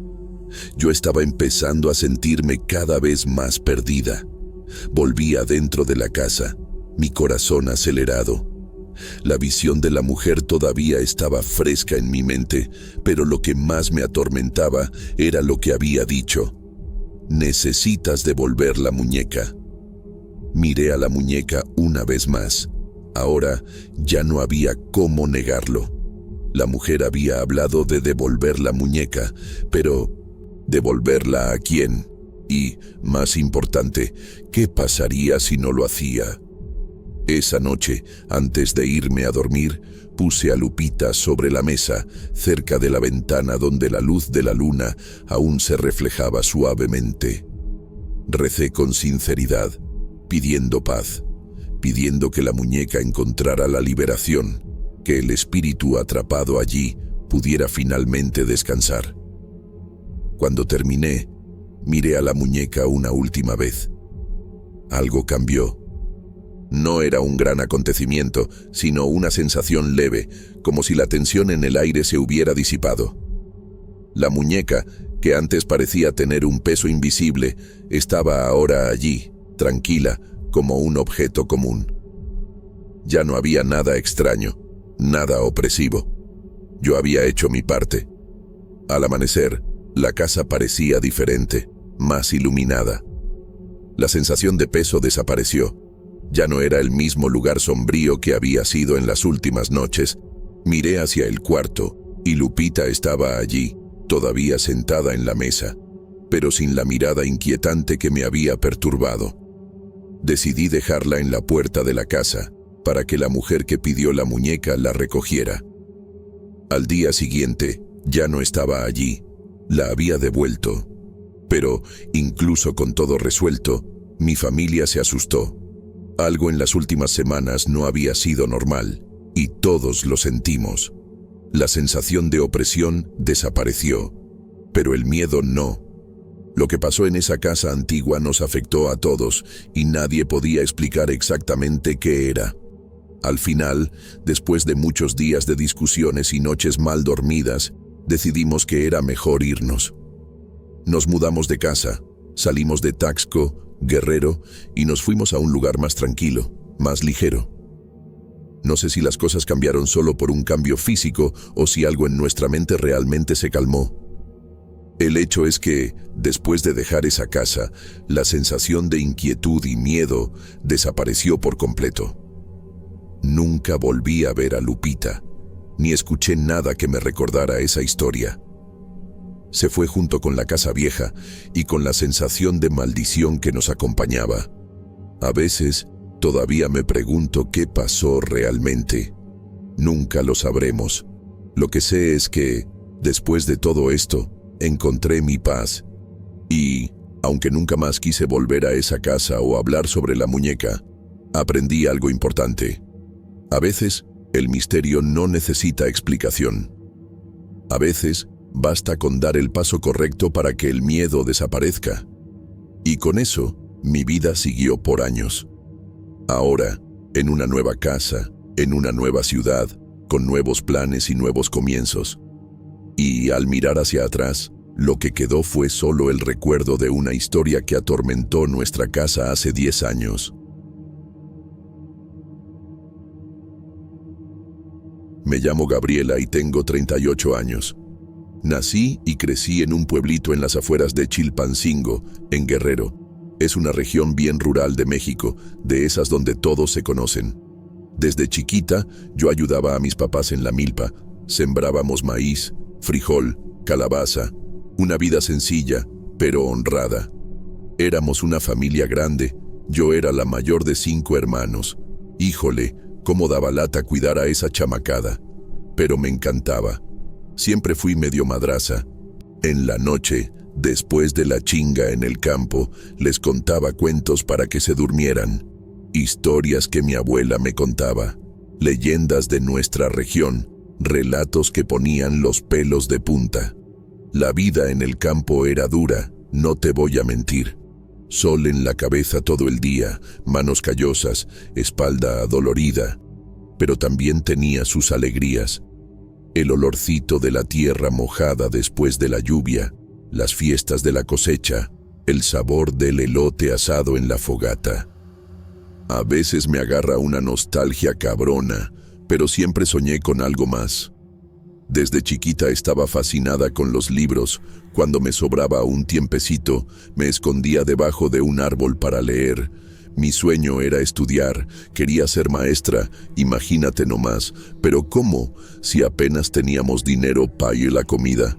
Yo estaba empezando a sentirme cada vez más perdida. Volví adentro de la casa, mi corazón acelerado. La visión de la mujer todavía estaba fresca en mi mente, pero lo que más me atormentaba era lo que había dicho. Necesitas devolver la muñeca. Miré a la muñeca una vez más. Ahora ya no había cómo negarlo. La mujer había hablado de devolver la muñeca, pero ¿devolverla a quién? Y, más importante, ¿qué pasaría si no lo hacía? Esa noche, antes de irme a dormir, puse a Lupita sobre la mesa, cerca de la ventana donde la luz de la luna aún se reflejaba suavemente. Recé con sinceridad, pidiendo paz, pidiendo que la muñeca encontrara la liberación, que el espíritu atrapado allí pudiera finalmente descansar. Cuando terminé, miré a la muñeca una última vez. Algo cambió. No era un gran acontecimiento, sino una sensación leve, como si la tensión en el aire se hubiera disipado. La muñeca, que antes parecía tener un peso invisible, estaba ahora allí, tranquila, como un objeto común. Ya no había nada extraño, nada opresivo. Yo había hecho mi parte. Al amanecer, la casa parecía diferente, más iluminada. La sensación de peso desapareció. Ya no era el mismo lugar sombrío que había sido en las últimas noches. Miré hacia el cuarto y Lupita estaba allí, todavía sentada en la mesa, pero sin la mirada inquietante que me había perturbado. Decidí dejarla en la puerta de la casa para que la mujer que pidió la muñeca la recogiera. Al día siguiente, ya no estaba allí, la había devuelto. Pero, incluso con todo resuelto, mi familia se asustó. Algo en las últimas semanas no había sido normal, y todos lo sentimos. La sensación de opresión desapareció, pero el miedo no. Lo que pasó en esa casa antigua nos afectó a todos, y nadie podía explicar exactamente qué era. Al final, después de muchos días de discusiones y noches mal dormidas, decidimos que era mejor irnos. Nos mudamos de casa, salimos de Taxco, Guerrero, y nos fuimos a un lugar más tranquilo, más ligero. No sé si las cosas cambiaron solo por un cambio físico o si algo en nuestra mente realmente se calmó. El hecho es que, después de dejar esa casa, la sensación de inquietud y miedo desapareció por completo. Nunca volví a ver a Lupita, ni escuché nada que me recordara esa historia. Se fue junto con la casa vieja y con la sensación de maldición que nos acompañaba. A veces, todavía me pregunto qué pasó realmente. Nunca lo sabremos. Lo que sé es que, después de todo esto, encontré mi paz. Y, aunque nunca más quise volver a esa casa o hablar sobre la muñeca, aprendí algo importante. A veces, el misterio no necesita explicación. A veces, basta con dar el paso correcto para que el miedo desaparezca. Y con eso, mi vida siguió por años. Ahora, en una nueva casa, en una nueva ciudad, con nuevos planes y nuevos comienzos. Y al mirar hacia atrás, lo que quedó fue solo el recuerdo de una historia que atormentó nuestra casa hace 10 años. Me llamo Gabriela y tengo 38 años. Nací y crecí en un pueblito en las afueras de Chilpancingo, en Guerrero. Es una región bien rural de México, de esas donde todos se conocen. Desde chiquita, yo ayudaba a mis papás en la milpa. Sembrábamos maíz, frijol, calabaza. Una vida sencilla, pero honrada. Éramos una familia grande. Yo era la mayor de 5 hermanos. Híjole, cómo daba lata cuidar a esa chamacada. Pero me encantaba. Siempre fui medio madraza. En la noche, después de la chinga en el campo, les contaba cuentos para que se durmieran. Historias que mi abuela me contaba. Leyendas de nuestra región. Relatos que ponían los pelos de punta. La vida en el campo era dura, no te voy a mentir. Sol en la cabeza todo el día, manos callosas, espalda adolorida. Pero también tenía sus alegrías. El olorcito de la tierra mojada después de la lluvia, las fiestas de la cosecha, el sabor del elote asado en la fogata. A veces me agarra una nostalgia cabrona, pero siempre soñé con algo más. Desde chiquita estaba fascinada con los libros. Cuando me sobraba un tiempecito, me escondía debajo de un árbol para leer. Mi sueño era estudiar, quería ser maestra, imagínate nomás. Pero ¿cómo? Si apenas teníamos dinero para ir la comida.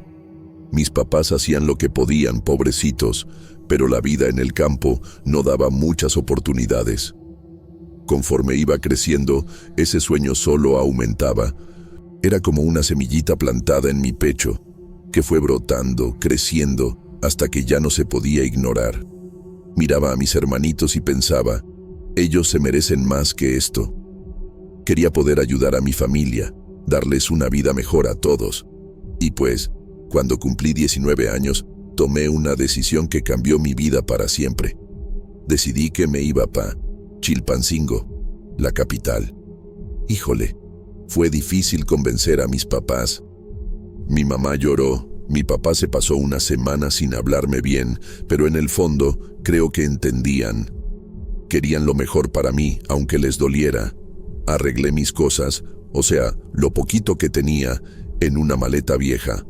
Mis papás hacían lo que podían, pobrecitos, pero la vida en el campo no daba muchas oportunidades. Conforme iba creciendo, ese sueño solo aumentaba. Era como una semillita plantada en mi pecho, que fue brotando, creciendo, hasta que ya no se podía ignorar. Miraba a mis hermanitos y pensaba, ellos se merecen más que esto. Quería poder ayudar a mi familia, darles una vida mejor a todos. Y pues, cuando cumplí 19 años, tomé una decisión que cambió mi vida para siempre. Decidí que me iba pa' Chilpancingo, la capital. Híjole, fue difícil convencer a mis papás. Mi mamá lloró, mi papá se pasó una semana sin hablarme bien, pero en el fondo creo que entendían. Querían lo mejor para mí, aunque les doliera. Arreglé mis cosas, o sea, lo poquito que tenía, en una maleta vieja.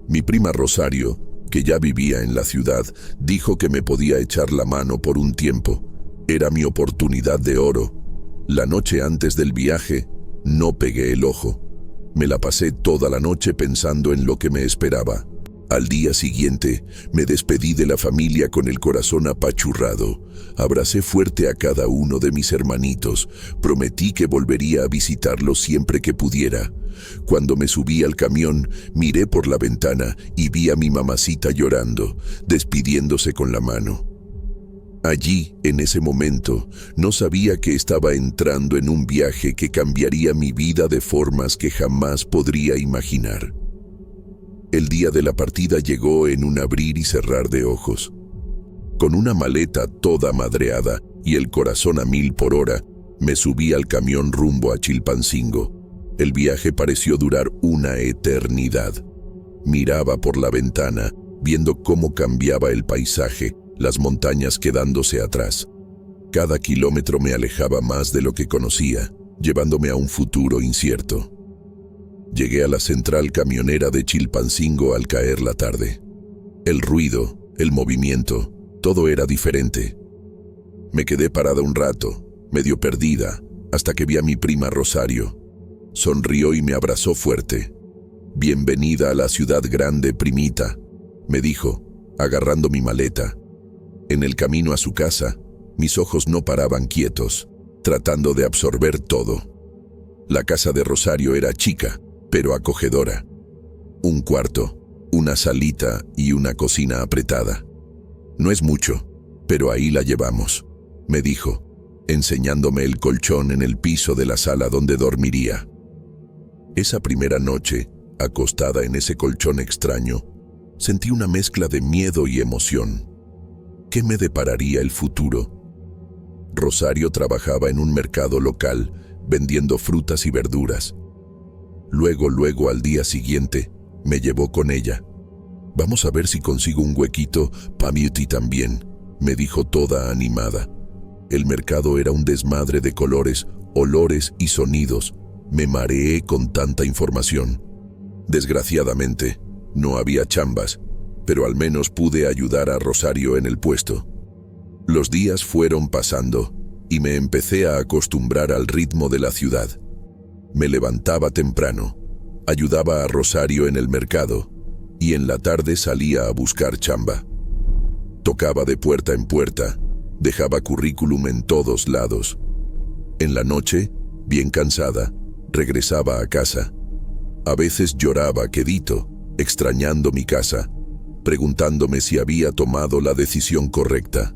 Mi prima Rosario, que ya vivía en la ciudad, dijo que me podía echar la mano por un tiempo. Era mi oportunidad de oro. La noche antes del viaje, no pegué el ojo. Me la pasé toda la noche pensando en lo que me esperaba. Al día siguiente, me despedí de la familia con el corazón apachurrado. Abracé fuerte a cada uno de mis hermanitos. Prometí que volvería a visitarlos siempre que pudiera. Cuando me subí al camión, miré por la ventana y vi a mi mamacita llorando, despidiéndose con la mano. Allí, en ese momento, no sabía que estaba entrando en un viaje que cambiaría mi vida de formas que jamás podría imaginar. El día de la partida llegó en un abrir y cerrar de ojos. Con una maleta toda madreada y el corazón a 1000 por hora, me subí al camión rumbo a Chilpancingo. El viaje pareció durar una eternidad. Miraba por la ventana, viendo cómo cambiaba el paisaje, las montañas quedándose atrás. Cada kilómetro me alejaba más de lo que conocía, llevándome a un futuro incierto. Llegué a la central camionera de Chilpancingo al caer la tarde. El ruido, el movimiento, todo era diferente. Me quedé parada un rato, medio perdida, hasta que vi a mi prima Rosario. Sonrió y me abrazó fuerte. «Bienvenida a la ciudad grande, primita», me dijo, agarrando mi maleta. En el camino a su casa, mis ojos no paraban quietos, tratando de absorber todo. La casa de Rosario era chica, pero acogedora. Un cuarto, una salita y una cocina apretada. «No es mucho, pero ahí la llevamos», me dijo, enseñándome el colchón en el piso de la sala donde dormiría. Esa primera noche, acostada en ese colchón extraño, sentí una mezcla de miedo y emoción. ¿Qué me depararía el futuro? Rosario trabajaba en un mercado local, vendiendo frutas y verduras. Luego, al día siguiente, me llevó con ella. «Vamos a ver si consigo un huequito pa' Beauty también», me dijo toda animada. El mercado era un desmadre de colores, olores y sonidos. Me mareé con tanta información. Desgraciadamente, no había chambas, pero al menos pude ayudar a Rosario en el puesto. Los días fueron pasando y me empecé a acostumbrar al ritmo de la ciudad. Me levantaba temprano, ayudaba a Rosario en el mercado y en la tarde salía a buscar chamba. Tocaba de puerta en puerta, dejaba currículum en todos lados. En la noche, bien cansada, regresaba a casa. A veces lloraba quedito, extrañando mi casa, preguntándome si había tomado la decisión correcta.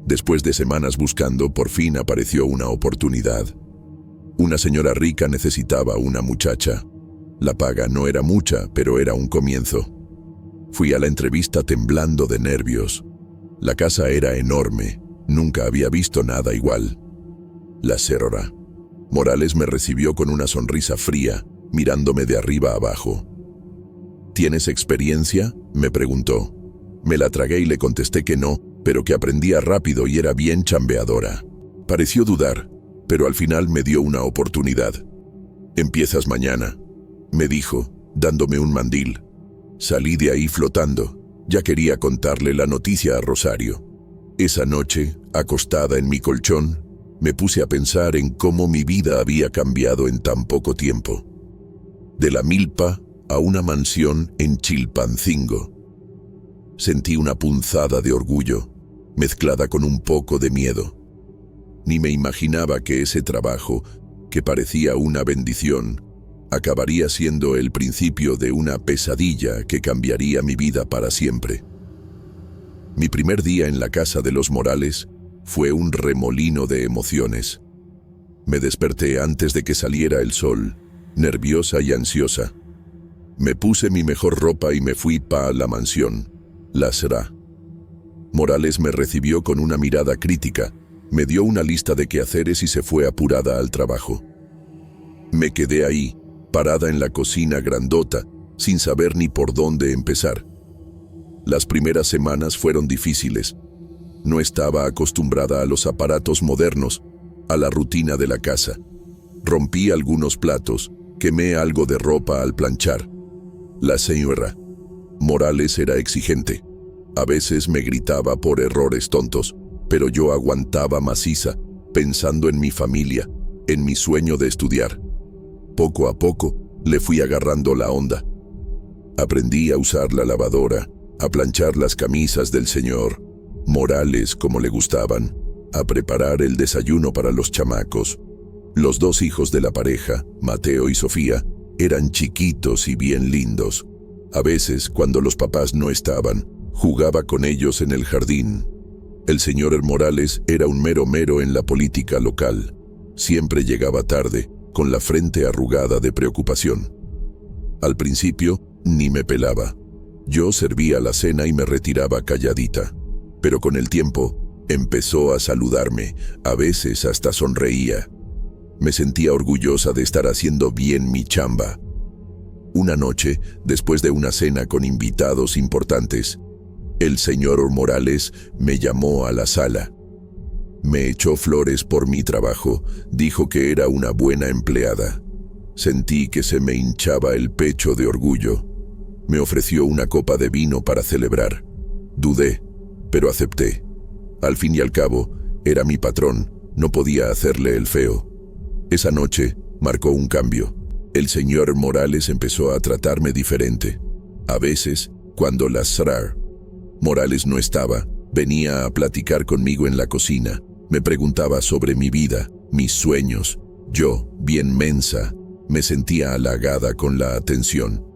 Después de semanas buscando, por fin apareció una oportunidad. Una señora rica necesitaba una muchacha. La paga no era mucha, pero era un comienzo. Fui a la entrevista temblando de nervios. La casa era enorme, nunca había visto nada igual. La señora Morales me recibió con una sonrisa fría, mirándome de arriba abajo. ¿Tienes experiencia?, me preguntó. Me la tragué y le contesté que no, pero que aprendía rápido y era bien chambeadora. Pareció dudar, pero al final me dio una oportunidad. «Empiezas mañana», me dijo, dándome un mandil. Salí de ahí flotando. Ya quería contarle la noticia a Rosario. Esa noche, acostada en mi colchón, me puse a pensar en cómo mi vida había cambiado en tan poco tiempo. De la milpa a una mansión en Chilpancingo. Sentí una punzada de orgullo, mezclada con un poco de miedo. Ni me imaginaba que ese trabajo, que parecía una bendición, acabaría siendo el principio de una pesadilla que cambiaría mi vida para siempre. Mi primer día en la casa de los Morales fue un remolino de emociones. Me desperté antes de que saliera el sol, nerviosa y ansiosa. Me puse mi mejor ropa y me fui pa' la mansión, la señora Morales me recibió con una mirada crítica, me dio una lista de quehaceres y se fue apurada al trabajo. Me quedé ahí, parada en la cocina grandota, sin saber ni por dónde empezar. Las primeras semanas fueron difíciles. No estaba acostumbrada a los aparatos modernos, a la rutina de la casa. Rompí algunos platos, quemé algo de ropa al planchar. La señora Morales era exigente. A veces me gritaba por errores tontos, pero yo aguantaba maciza, pensando en mi familia, en mi sueño de estudiar. Poco a poco, le fui agarrando la onda. Aprendí a usar la lavadora, a planchar las camisas del señor Morales como le gustaban, a preparar el desayuno para los chamacos. Los dos hijos de la pareja, Mateo y Sofía, eran chiquitos y bien lindos. A veces, cuando los papás no estaban, jugaba con ellos en el jardín. El señor Morales era un mero en la política local. Siempre llegaba tarde, con la frente arrugada de preocupación. Al principio, ni me pelaba. Yo servía la cena y me retiraba calladita. Pero con el tiempo, empezó a saludarme, a veces hasta sonreía. Me sentía orgullosa de estar haciendo bien mi chamba. Una noche, después de una cena con invitados importantes, el señor Morales me llamó a la sala. Me echó flores por mi trabajo, dijo que era una buena empleada. Sentí que se me hinchaba el pecho de orgullo. Me ofreció una copa de vino para celebrar. Dudé, pero acepté. Al fin y al cabo, era mi patrón, no podía hacerle el feo. Esa noche marcó un cambio. El señor Morales empezó a tratarme diferente. A veces, cuando la señora Morales no estaba, venía a platicar conmigo en la cocina. Me preguntaba sobre mi vida, mis sueños. Yo, bien mensa, me sentía halagada con la atención.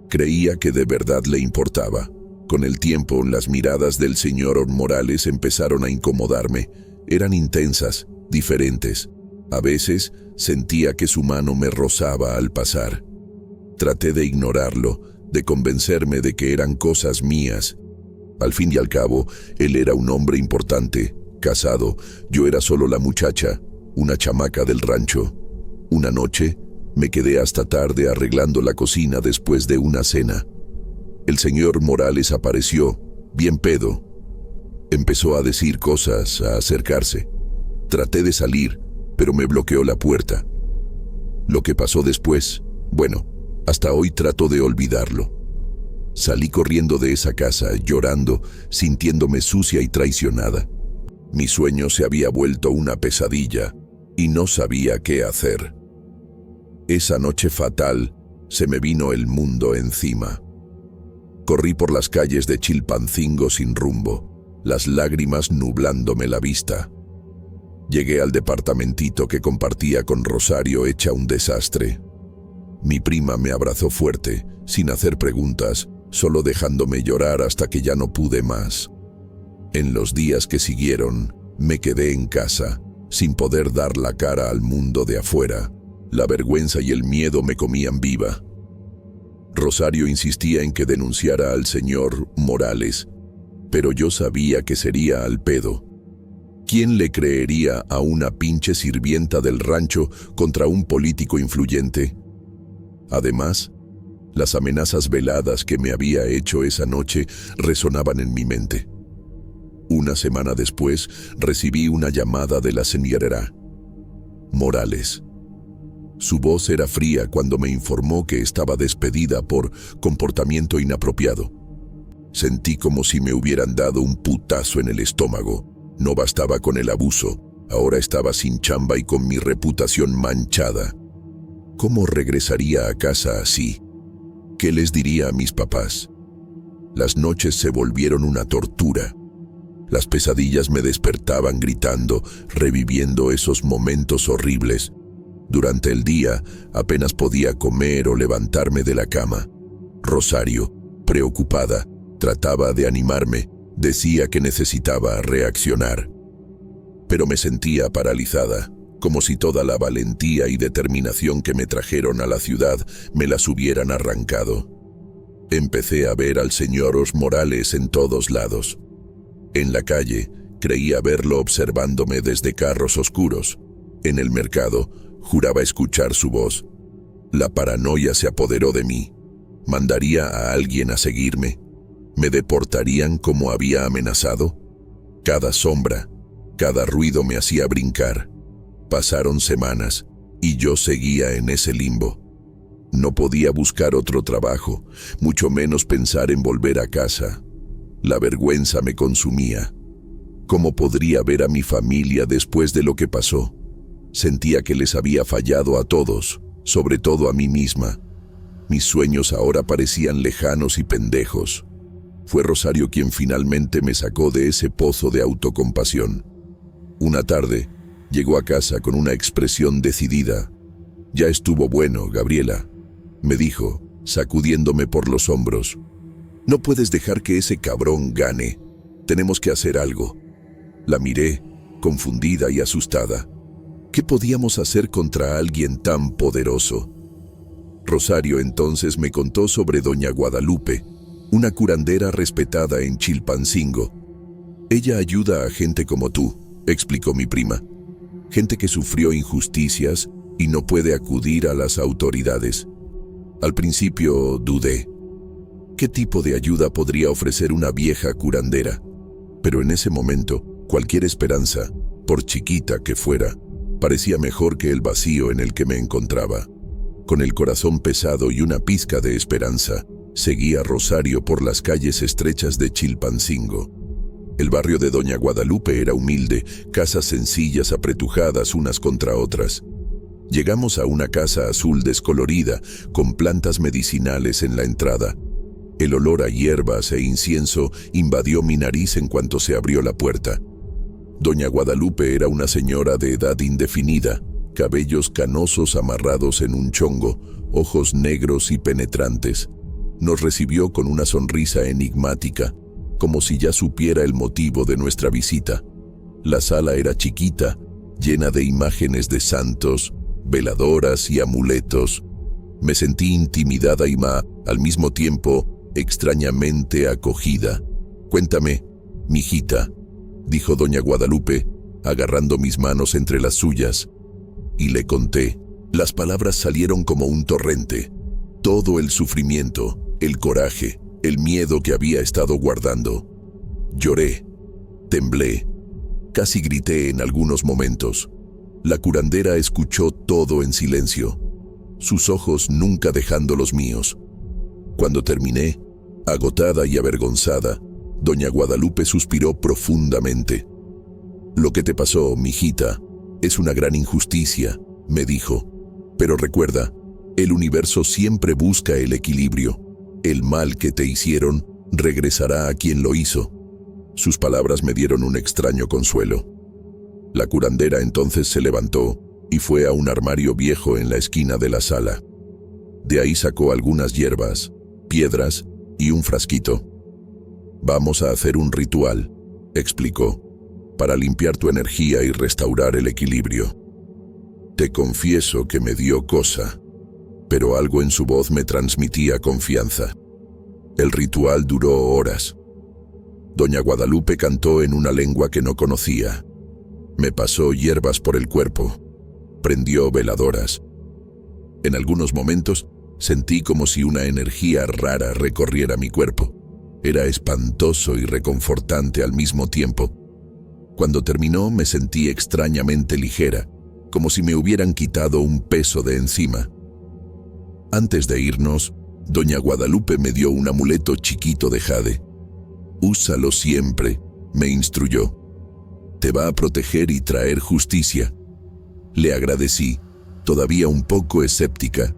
Creía que de verdad le importaba. Con el tiempo, las miradas del señor Morales empezaron a incomodarme. Eran intensas, diferentes. A veces, sentía que su mano me rozaba al pasar. Traté de ignorarlo, de convencerme de que eran cosas mías. Al fin y al cabo, él era un hombre importante, Casado, yo era solo la muchacha, una chamaca del rancho. Una noche, me quedé hasta tarde arreglando la cocina después de una cena. El señor Morales apareció, bien pedo. Empezó a decir cosas, a acercarse. Traté de salir, pero me bloqueó la puerta. Lo que pasó después, bueno, hasta hoy trato de olvidarlo. Salí corriendo de esa casa, llorando, sintiéndome sucia y traicionada. Mi sueño se había vuelto una pesadilla y no sabía qué hacer. Esa noche fatal, se me vino el mundo encima. Corrí por las calles de Chilpancingo sin rumbo, las lágrimas nublándome la vista. Llegué al departamentito que compartía con Rosario hecha un desastre. Mi prima me abrazó fuerte, sin hacer preguntas, solo dejándome llorar hasta que ya no pude más. En los días que siguieron, me quedé en casa, sin poder dar la cara al mundo de afuera. La vergüenza y el miedo me comían viva. Rosario insistía en que denunciara al señor Morales, pero yo sabía que sería al pedo. ¿Quién le creería a una pinche sirvienta del rancho contra un político influyente? Además, las amenazas veladas que me había hecho esa noche resonaban en mi mente. Una semana después, recibí una llamada de la señora Morales. Su voz era fría cuando me informó que estaba despedida por comportamiento inapropiado. Sentí como si me hubieran dado un putazo en el estómago. No bastaba con el abuso, ahora estaba sin chamba y con mi reputación manchada. ¿Cómo regresaría a casa así? ¿Qué les diría a mis papás? Las noches se volvieron una tortura. Las pesadillas me despertaban gritando, reviviendo esos momentos horribles. Durante el día, apenas podía comer o levantarme de la cama. Rosario, preocupada, trataba de animarme, decía que necesitaba reaccionar. Pero me sentía paralizada, como si toda la valentía y determinación que me trajeron a la ciudad me las hubieran arrancado. Empecé a ver al señor Morales en todos lados. En la calle, creía verlo observándome desde carros oscuros. En el mercado, juraba escuchar su voz. La paranoia se apoderó de mí. ¿Mandaría a alguien a seguirme? ¿Me deportarían como había amenazado? Cada sombra, cada ruido me hacía brincar. Pasaron semanas y yo seguía en ese limbo. No podía buscar otro trabajo, mucho menos pensar en volver a casa. La vergüenza me consumía. ¿Cómo podría ver a mi familia después de lo que pasó? Sentía que les había fallado a todos, sobre todo a mí misma. Mis sueños ahora parecían lejanos y pendejos. Fue Rosario quien finalmente me sacó de ese pozo de autocompasión. Una tarde, llegó a casa con una expresión decidida. «Ya estuvo bueno, Gabriela», me dijo, sacudiéndome por los hombros. «No puedes dejar que ese cabrón gane. Tenemos que hacer algo». La miré, confundida y asustada. ¿Qué podíamos hacer contra alguien tan poderoso? Rosario entonces me contó sobre doña Guadalupe, una curandera respetada en Chilpancingo. «Ella ayuda a gente como tú», explicó mi prima. «Gente que sufrió injusticias y no puede acudir a las autoridades». Al principio dudé. ¿Qué tipo de ayuda podría ofrecer una vieja curandera? Pero en ese momento, cualquier esperanza, por chiquita que fuera, parecía mejor que el vacío en el que me encontraba. Con el corazón pesado y una pizca de esperanza, seguí a Rosario por las calles estrechas de Chilpancingo. El barrio de doña Guadalupe era humilde, casas sencillas apretujadas unas contra otras. Llegamos a una casa azul descolorida, con plantas medicinales en la entrada. El olor a hierbas e incienso invadió mi nariz en cuanto se abrió la puerta. Doña Guadalupe era una señora de edad indefinida, cabellos canosos amarrados en un chongo, ojos negros y penetrantes. Nos recibió con una sonrisa enigmática, como si ya supiera el motivo de nuestra visita. La sala era chiquita, llena de imágenes de santos, veladoras y amuletos. Me sentí intimidada y al mismo tiempo extrañamente acogida. «Cuéntame, mijita», dijo doña Guadalupe, agarrando mis manos entre las suyas. Y le conté. Las palabras salieron como un torrente. Todo el sufrimiento, el coraje, el miedo que había estado guardando. Lloré, temblé, casi grité en algunos momentos. La curandera escuchó todo en silencio, sus ojos nunca dejando los míos. Cuando terminé, agotada y avergonzada, doña Guadalupe suspiró profundamente. «Lo que te pasó, mijita, es una gran injusticia», me dijo. «Pero recuerda, el universo siempre busca el equilibrio. El mal que te hicieron regresará a quien lo hizo». Sus palabras me dieron un extraño consuelo. La curandera entonces se levantó y fue a un armario viejo en la esquina de la sala. De ahí sacó algunas hierbas, piedras y un frasquito. «Vamos a hacer un ritual», explicó, «para limpiar tu energía y restaurar el equilibrio». Te confieso que me dio cosa, pero algo en su voz me transmitía confianza. El ritual duró horas. Doña Guadalupe cantó en una lengua que no conocía. Me pasó hierbas por el cuerpo. Prendió veladoras. En algunos momentos sentí como si una energía rara recorriera mi cuerpo. Era espantoso y reconfortante al mismo tiempo. Cuando terminó me sentí extrañamente ligera, como si me hubieran quitado un peso de encima. Antes de irnos, doña Guadalupe me dio un amuleto chiquito de jade. «Úsalo siempre», me instruyó. «Te va a proteger y traer justicia». Le agradecí, todavía un poco escéptica,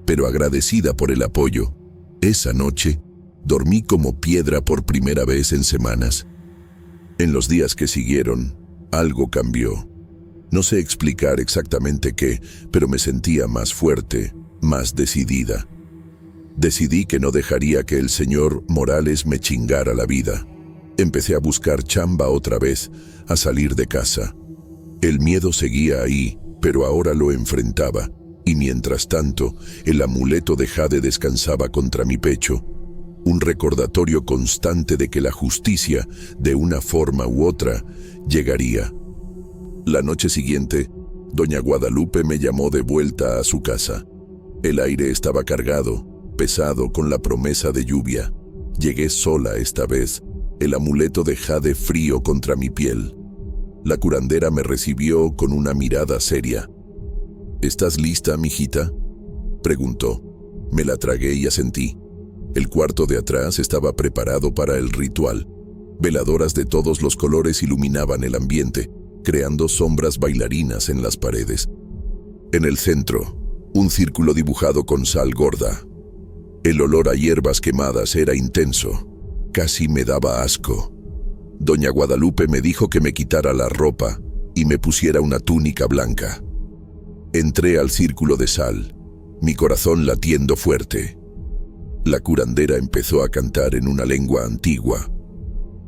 pero agradecida por el apoyo. Esa noche, dormí como piedra por primera vez en semanas. En los días que siguieron, algo cambió. No sé explicar exactamente qué, pero me sentía más fuerte, más decidida. Decidí que no dejaría que el señor Morales me chingara la vida. Empecé a buscar chamba otra vez, a salir de casa. El miedo seguía ahí, pero ahora lo enfrentaba, y mientras tanto, el amuleto de jade descansaba contra mi pecho. Un recordatorio constante de que la justicia, de una forma u otra, llegaría. La noche siguiente, doña Guadalupe me llamó de vuelta a su casa. El aire estaba cargado, pesado con la promesa de lluvia. Llegué sola esta vez, el amuleto de jade frío contra mi piel. La curandera me recibió con una mirada seria. «¿Estás lista, mijita?», preguntó. Me la tragué y asentí. El cuarto de atrás estaba preparado para el ritual. Veladoras de todos los colores iluminaban el ambiente, creando sombras bailarinas en las paredes. En el centro, un círculo dibujado con sal gorda. El olor a hierbas quemadas era intenso. Casi me daba asco. Doña Guadalupe me dijo que me quitara la ropa y me pusiera una túnica blanca. Entré al círculo de sal, mi corazón latiendo fuerte. La curandera empezó a cantar en una lengua antigua,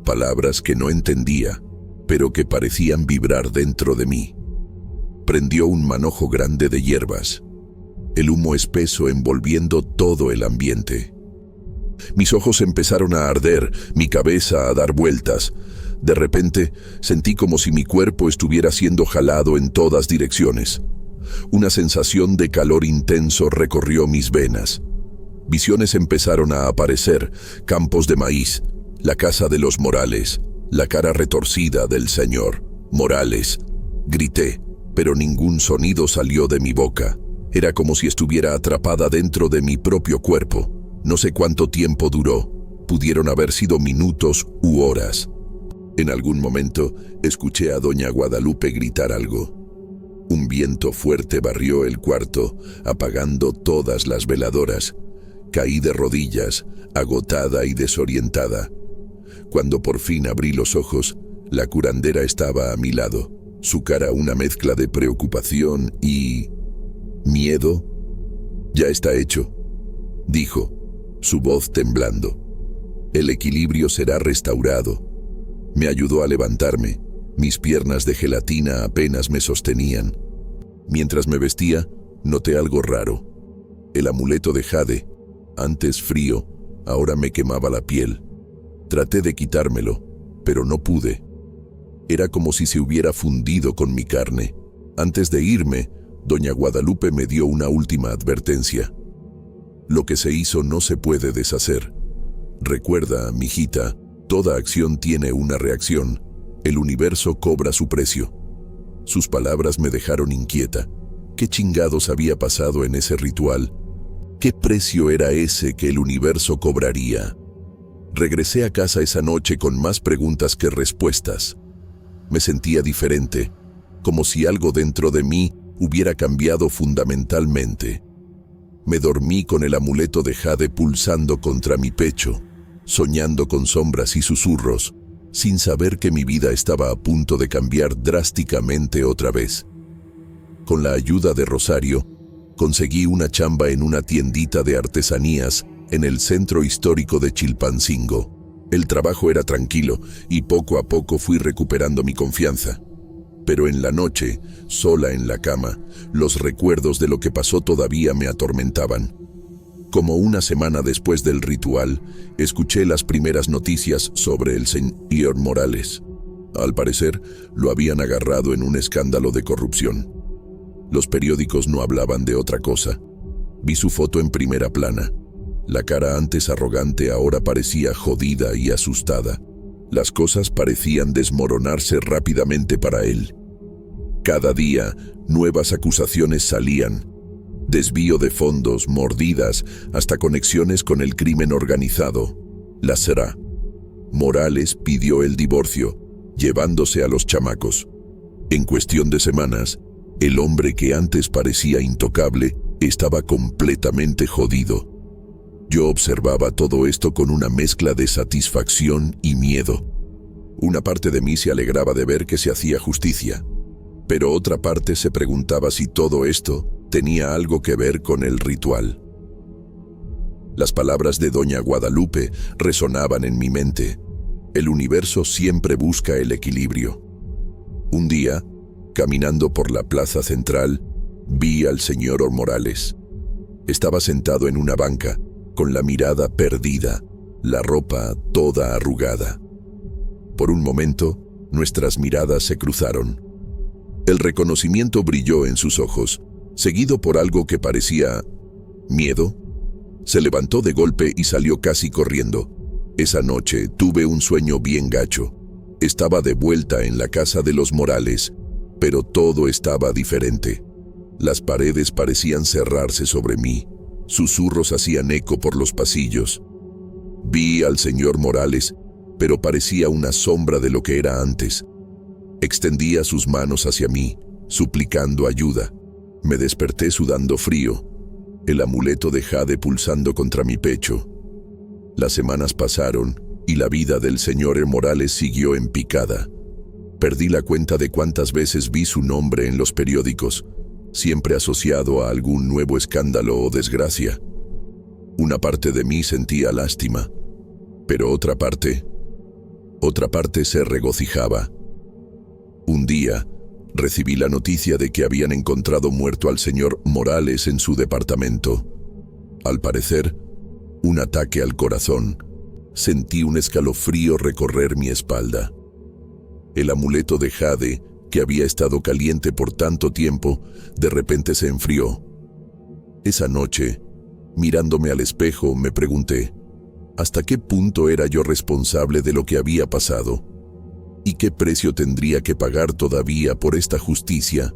palabras que no entendía, pero que parecían vibrar dentro de mí. Prendió un manojo grande de hierbas, el humo espeso envolviendo todo el ambiente. Mis ojos empezaron a arder, mi cabeza a dar vueltas. De repente, sentí como si mi cuerpo estuviera siendo jalado en todas direcciones. Una sensación de calor intenso recorrió mis venas. Visiones empezaron a aparecer, campos de maíz, la casa de los Morales, la cara retorcida del señor Morales. Grité, pero ningún sonido salió de mi boca. Era como si estuviera atrapada dentro de mi propio cuerpo. No sé cuánto tiempo duró. Pudieron haber sido minutos u horas. En algún momento, escuché a doña Guadalupe gritar algo. Un viento fuerte barrió el cuarto, apagando todas las veladoras. Caí de rodillas, agotada y desorientada. Cuando por fin abrí los ojos, la curandera estaba a mi lado, su cara una mezcla de preocupación y miedo. «Ya está hecho», dijo, su voz temblando. «El equilibrio será restaurado». Me ayudó a levantarme. Mis piernas de gelatina apenas me sostenían. Mientras me vestía, noté algo raro. El amuleto de jade, antes frío, ahora me quemaba la piel. Traté de quitármelo, pero no pude. Era como si se hubiera fundido con mi carne. Antes de irme, doña Guadalupe me dio una última advertencia. Lo que se hizo no se puede deshacer. Recuerda, mijita, toda acción tiene una reacción. El universo cobra su precio. Sus palabras me dejaron inquieta. ¿Qué chingados había pasado en ese ritual? ¿Qué precio era ese que el universo cobraría? Regresé a casa esa noche con más preguntas que respuestas. Me sentía diferente, como si algo dentro de mí hubiera cambiado fundamentalmente. Me dormí con el amuleto de jade pulsando contra mi pecho, soñando con sombras y susurros, sin saber que mi vida estaba a punto de cambiar drásticamente otra vez. Con la ayuda de Rosario, conseguí una chamba en una tiendita de artesanías en el centro histórico de Chilpancingo. El trabajo era tranquilo y poco a poco fui recuperando mi confianza. Pero en la noche, sola en la cama, los recuerdos de lo que pasó todavía me atormentaban. Como una semana después del ritual, escuché las primeras noticias sobre el señor Morales. Al parecer, lo habían agarrado en un escándalo de corrupción. Los periódicos no hablaban de otra cosa. Vi su foto en primera plana. La cara antes arrogante ahora parecía jodida y asustada. Las cosas parecían desmoronarse rápidamente para él. Cada día, nuevas acusaciones salían. Desvío de fondos, mordidas, hasta conexiones con el crimen organizado. La será. Morales pidió el divorcio, llevándose a los chamacos. En cuestión de semanas, el hombre que antes parecía intocable estaba completamente jodido. Yo observaba todo esto con una mezcla de satisfacción y miedo. Una parte de mí se alegraba de ver que se hacía justicia, pero otra parte se preguntaba si todo esto tenía algo que ver con el ritual. Las palabras de doña Guadalupe resonaban en mi mente. El universo siempre busca el equilibrio. Un día, caminando por la plaza central, vi al señor Morales. Estaba sentado en una banca, con la mirada perdida, la ropa toda arrugada. Por un momento, nuestras miradas se cruzaron. El reconocimiento brilló en sus ojos, seguido por algo que parecía miedo. Se levantó de golpe y salió casi corriendo. Esa noche tuve un sueño bien gacho. Estaba de vuelta en la casa de los Morales, pero todo estaba diferente. Las paredes parecían cerrarse sobre mí. Susurros hacían eco por los pasillos. Vi al señor Morales, pero parecía una sombra de lo que era antes. Extendía sus manos hacia mí, suplicando ayuda. Me desperté sudando frío, el amuleto de jade pulsando contra mi pecho. Las semanas pasaron y la vida del señor Morales siguió en picada. Perdí la cuenta de cuántas veces vi su nombre en los periódicos, siempre asociado a algún nuevo escándalo o desgracia. Una parte de mí sentía lástima, pero otra parte se regocijaba. Un día, recibí la noticia de que habían encontrado muerto al señor Morales en su departamento. Al parecer, un ataque al corazón. Sentí un escalofrío recorrer mi espalda. El amuleto de jade, que había estado caliente por tanto tiempo, de repente se enfrió. Esa noche, mirándome al espejo, me pregunté, ¿hasta qué punto era yo responsable de lo que había pasado? ¿Y qué precio tendría que pagar todavía por esta justicia